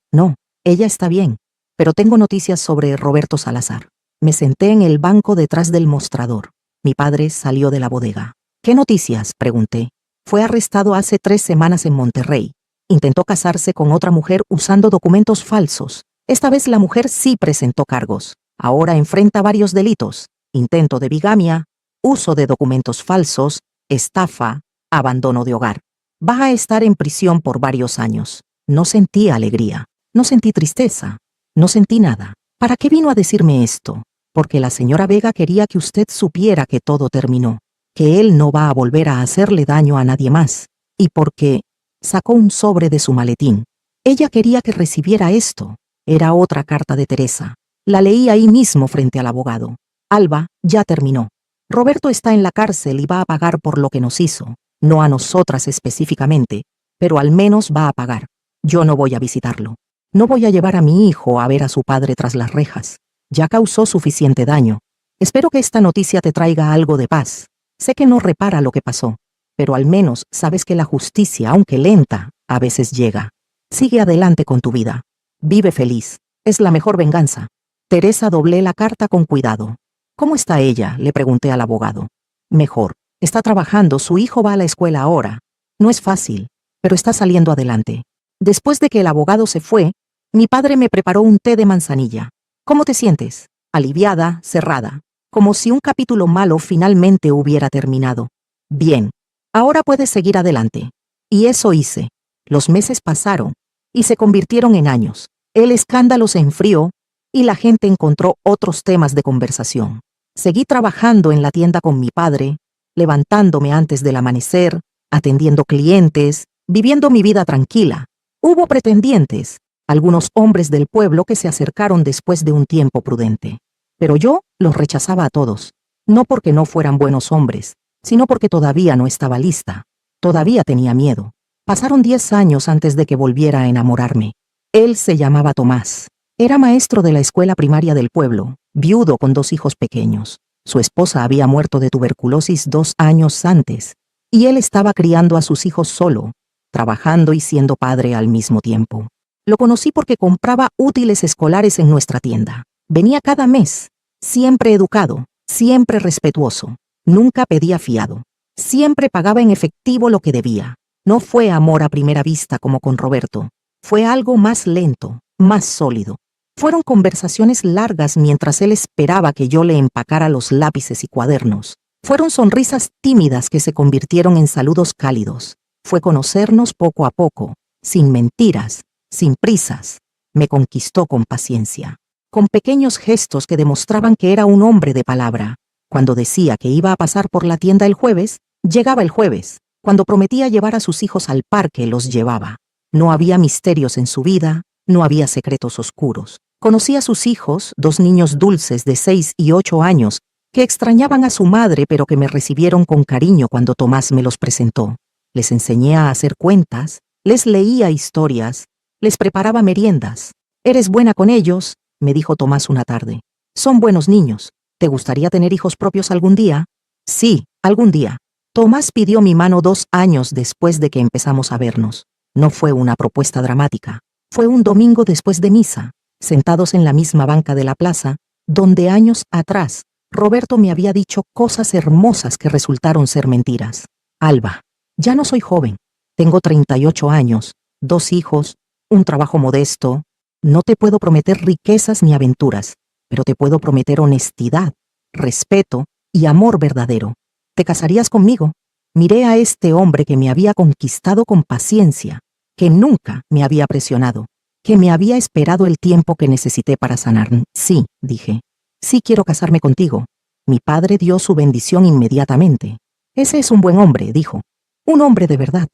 ella está bien, pero tengo noticias sobre Roberto Salazar. Me senté en el banco detrás del mostrador. Mi padre salió de la bodega. ¿Qué noticias?, pregunté. Fue arrestado hace 3 semanas en Monterrey. Intentó casarse con otra mujer usando documentos falsos. Esta vez la mujer sí presentó cargos. Ahora enfrenta varios delitos: intento de bigamia, uso de documentos falsos, estafa, abandono de hogar. Va a estar en prisión por varios años. No sentí alegría, no sentí tristeza, no sentí nada. ¿Para qué vino a decirme esto? Porque la señora Vega quería que usted supiera que todo terminó, que él no va a volver a hacerle daño a nadie más, y porque sacó un sobre de su maletín. Ella quería que recibiera esto. Era otra carta de Teresa. La leí ahí mismo frente al abogado. Alba, ya terminó. Roberto está en la cárcel y va a pagar por lo que nos hizo. No a nosotras específicamente, pero al menos va a pagar. Yo no voy a visitarlo. No voy a llevar a mi hijo a ver a su padre tras las rejas. Ya causó suficiente daño. Espero que esta noticia te traiga algo de paz. Sé que no repara lo que pasó, pero al menos sabes que la justicia, aunque lenta, a veces llega. Sigue adelante con tu vida. Vive feliz. Es la mejor venganza. Teresa doblé la carta con cuidado. ¿Cómo está ella?, le pregunté al abogado. Mejor. Está trabajando, su hijo va a la escuela ahora. No es fácil, pero está saliendo adelante. Después de que el abogado se fue, mi padre me preparó un té de manzanilla. ¿Cómo te sientes? Aliviada, cerrada. Como si un capítulo malo finalmente hubiera terminado. Bien. Ahora puedes seguir adelante. Y eso hice. Los meses pasaron y se convirtieron en años. El escándalo se enfrió y la gente encontró otros temas de conversación. Seguí trabajando en la tienda con mi padre, levantándome antes del amanecer, atendiendo clientes, viviendo mi vida tranquila. Hubo pretendientes, algunos hombres del pueblo que se acercaron después de un tiempo prudente. Pero yo los rechazaba a todos, no porque no fueran buenos hombres, sino porque todavía no estaba lista. Todavía tenía miedo. Pasaron 10 años antes de que volviera a enamorarme. Él se llamaba Tomás. Era maestro de la escuela primaria del pueblo, viudo con 2 hijos pequeños. Su esposa había muerto de tuberculosis 2 años antes, y él estaba criando a sus hijos solo, trabajando y siendo padre al mismo tiempo. Lo conocí porque compraba útiles escolares en nuestra tienda. Venía cada mes, siempre educado, siempre respetuoso. Nunca pedía fiado. Siempre pagaba en efectivo lo que debía. No fue amor a primera vista como con Roberto. Fue algo más lento, más sólido. Fueron conversaciones largas mientras él esperaba que yo le empacara los lápices y cuadernos. Fueron sonrisas tímidas que se convirtieron en saludos cálidos. Fue conocernos poco a poco, sin mentiras, sin prisas. Me conquistó con paciencia, con pequeños gestos que demostraban que era un hombre de palabra. Cuando decía que iba a pasar por la tienda el jueves, llegaba el jueves. Cuando prometía llevar a sus hijos al parque, los llevaba. No había misterios en su vida, no había secretos oscuros. Conocí a sus hijos, 2 niños dulces de 6 y 8 años, que extrañaban a su madre pero que me recibieron con cariño cuando Tomás me los presentó. Les enseñé a hacer cuentas, les leía historias, les preparaba meriendas. «Eres buena con ellos», me dijo Tomás una tarde. «Son buenos niños. ¿Te gustaría tener hijos propios algún día?» «Sí, algún día». Tomás pidió mi mano 2 años después de que empezamos a vernos. No fue una propuesta dramática. Fue un domingo después de misa, sentados en la misma banca de la plaza, donde años atrás Roberto me había dicho cosas hermosas que resultaron ser mentiras. «Alba, ya no soy joven. Tengo 38 años, 2 hijos, un trabajo modesto. No te puedo prometer riquezas ni aventuras, pero te puedo prometer honestidad, respeto y amor verdadero. ¿Te casarías conmigo?» Miré a este hombre que me había conquistado con paciencia, que nunca me había presionado, que me había esperado el tiempo que necesité para sanar. «Sí», dije. «Sí quiero casarme contigo». Mi padre dio su bendición inmediatamente. «Ese es un buen hombre», dijo. «Un hombre de verdad».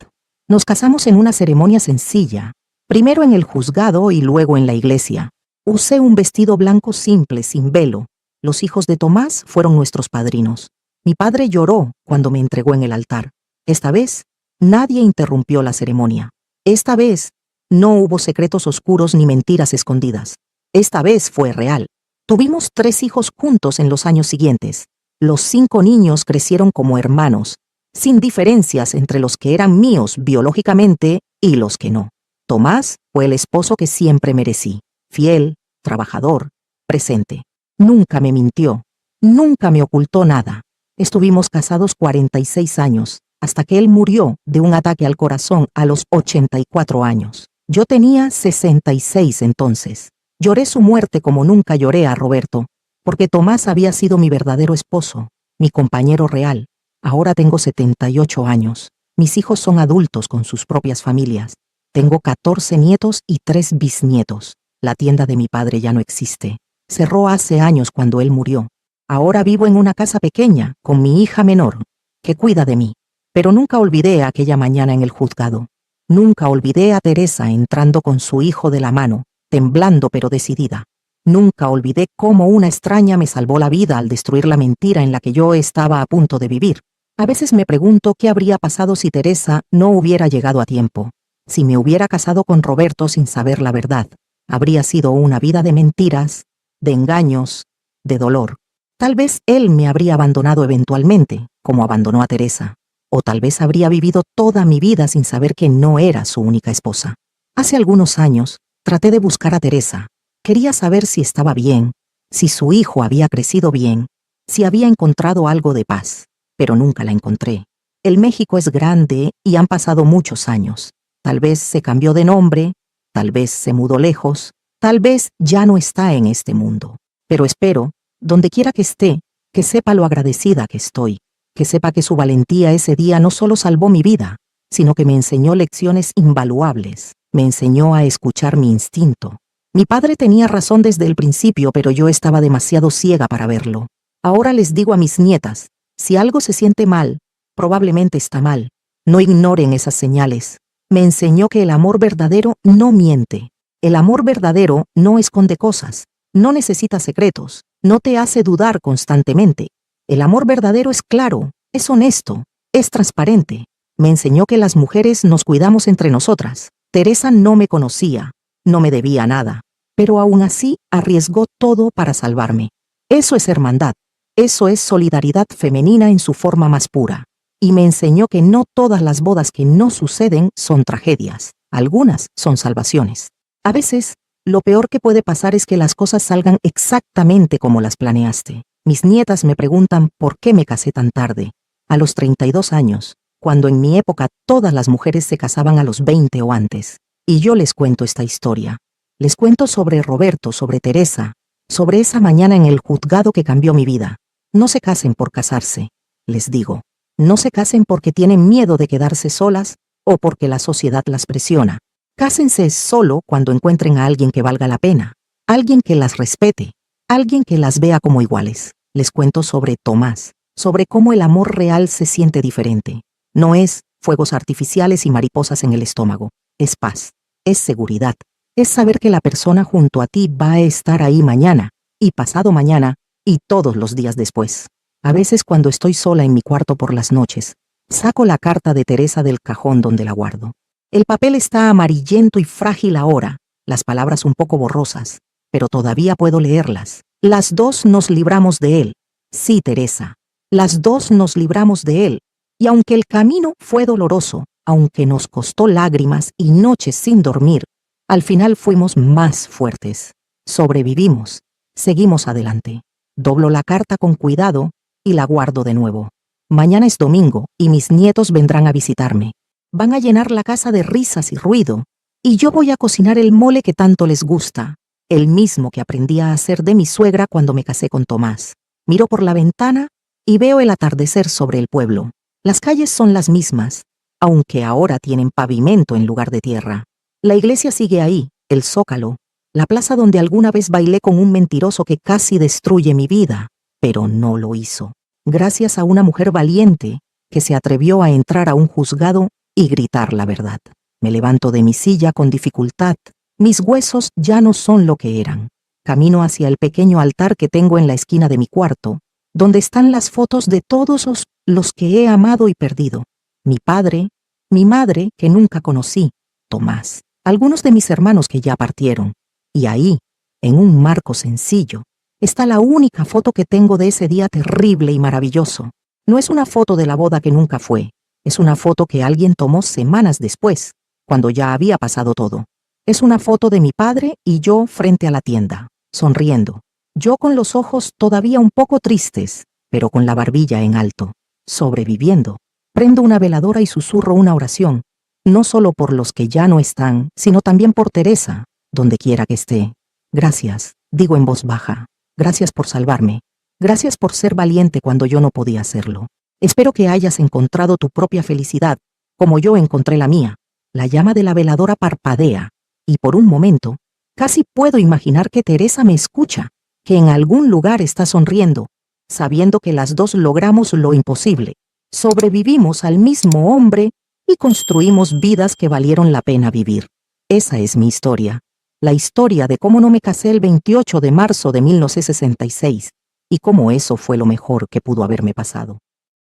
Nos casamos en una ceremonia sencilla, primero en el juzgado y luego en la iglesia. Usé un vestido blanco simple, sin velo. Los hijos de Tomás fueron nuestros padrinos. Mi padre lloró cuando me entregó en el altar. Esta vez, nadie interrumpió la ceremonia. Esta vez, no hubo secretos oscuros ni mentiras escondidas. Esta vez fue real. Tuvimos 3 hijos juntos en los años siguientes. Los 5 niños crecieron como hermanos, sin diferencias entre los que eran míos biológicamente y los que no. Tomás fue el esposo que siempre merecí. Fiel, trabajador, presente. Nunca me mintió. Nunca me ocultó nada. Estuvimos casados 46 años, hasta que él murió de un ataque al corazón a los 84 años. Yo tenía 66 entonces. Lloré su muerte como nunca lloré a Roberto, porque Tomás había sido mi verdadero esposo, mi compañero real. Ahora tengo 78 años. Mis hijos son adultos con sus propias familias. Tengo 14 nietos y 3 bisnietos. La tienda de mi padre ya no existe. Cerró hace años cuando él murió. Ahora vivo en una casa pequeña con mi hija menor, que cuida de mí. Pero nunca olvidé aquella mañana en el juzgado. Nunca olvidé a Teresa entrando con su hijo de la mano, temblando pero decidida. Nunca olvidé cómo una extraña me salvó la vida al destruir la mentira en la que yo estaba a punto de vivir. A veces me pregunto qué habría pasado si Teresa no hubiera llegado a tiempo. Si me hubiera casado con Roberto sin saber la verdad, habría sido una vida de mentiras, de engaños, de dolor. Tal vez él me habría abandonado eventualmente, como abandonó a Teresa. O tal vez habría vivido toda mi vida sin saber que no era su única esposa. Hace algunos años, traté de buscar a Teresa. Quería saber si estaba bien, si su hijo había crecido bien, si había encontrado algo de paz, pero nunca la encontré. El México es grande y han pasado muchos años. Tal vez se cambió de nombre, tal vez se mudó lejos, tal vez ya no está en este mundo. Pero espero, donde quiera que esté, que sepa lo agradecida que estoy, que sepa que su valentía ese día no solo salvó mi vida, sino que me enseñó lecciones invaluables, me enseñó a escuchar mi instinto. Mi padre tenía razón desde el principio, pero yo estaba demasiado ciega para verlo. Ahora les digo a mis nietas, si algo se siente mal, probablemente está mal. No ignoren esas señales. Me enseñó que el amor verdadero no miente. El amor verdadero no esconde cosas, no necesita secretos, no te hace dudar constantemente. El amor verdadero es claro, es honesto, es transparente. Me enseñó que las mujeres nos cuidamos entre nosotras. Teresa no me conocía, no me debía nada, pero aún así arriesgó todo para salvarme. Eso es hermandad, eso es solidaridad femenina en su forma más pura. Y me enseñó que no todas las bodas que no suceden son tragedias, algunas son salvaciones. A veces, lo peor que puede pasar es que las cosas salgan exactamente como las planeaste. Mis nietas me preguntan por qué me casé tan tarde, a los 32 años, cuando en mi época todas las mujeres se casaban a los 20 o antes. Y yo les cuento esta historia. Les cuento sobre Roberto, sobre Teresa, sobre esa mañana en el juzgado que cambió mi vida. No se casen por casarse, les digo. No se casen porque tienen miedo de quedarse solas o porque la sociedad las presiona. Cásense solo cuando encuentren a alguien que valga la pena, alguien que las respete, alguien que las vea como iguales. Les cuento sobre Tomás, sobre cómo el amor real se siente diferente. No es fuegos artificiales y mariposas en el estómago, es paz, es seguridad, es saber que la persona junto a ti va a estar ahí mañana, y pasado mañana, y todos los días después. A veces cuando estoy sola en mi cuarto por las noches, saco la carta de Teresa del cajón donde la guardo. El papel está amarillento y frágil ahora, las palabras un poco borrosas, pero todavía puedo leerlas. Las dos nos libramos de él. Sí, Teresa, las dos nos libramos de él. Y aunque el camino fue doloroso, aunque nos costó lágrimas y noches sin dormir, al final fuimos más fuertes. Sobrevivimos. Seguimos adelante. Doblo la carta con cuidado y la guardo de nuevo. Mañana es domingo y mis nietos vendrán a visitarme. Van a llenar la casa de risas y ruido, y yo voy a cocinar el mole que tanto les gusta, el mismo que aprendí a hacer de mi suegra cuando me casé con Tomás. Miro por la ventana y veo el atardecer sobre el pueblo. Las calles son las mismas, aunque ahora tienen pavimento en lugar de tierra. La iglesia sigue ahí, el Zócalo, la plaza donde alguna vez bailé con un mentiroso que casi destruye mi vida, pero no lo hizo. Gracias a una mujer valiente que se atrevió a entrar a un juzgado y gritar la verdad. Me levanto de mi silla con dificultad. Mis huesos ya no son lo que eran. Camino hacia el pequeño altar que tengo en la esquina de mi cuarto, donde están las fotos de todos los que he amado y perdido. Mi padre, mi madre que nunca conocí, Tomás, algunos de mis hermanos que ya partieron. Y ahí, en un marco sencillo, está la única foto que tengo de ese día terrible y maravilloso. No es una foto de la boda que nunca fue. Es una foto que alguien tomó semanas después, cuando ya había pasado todo. Es una foto de mi padre y yo frente a la tienda, sonriendo. Yo con los ojos todavía un poco tristes, pero con la barbilla en alto, sobreviviendo. Prendo una veladora y susurro una oración, no solo por los que ya no están, sino también por Teresa, donde quiera que esté. Gracias, digo en voz baja. Gracias por salvarme. Gracias por ser valiente cuando yo no podía hacerlo. Espero que hayas encontrado tu propia felicidad, como yo encontré la mía. La llama de la veladora parpadea, y por un momento, casi puedo imaginar que Teresa me escucha, que en algún lugar está sonriendo, sabiendo que las dos logramos lo imposible. Sobrevivimos al mismo hombre y construimos vidas que valieron la pena vivir. Esa es mi historia. La historia de cómo no me casé el 28 de marzo de 1966 y cómo eso fue lo mejor que pudo haberme pasado.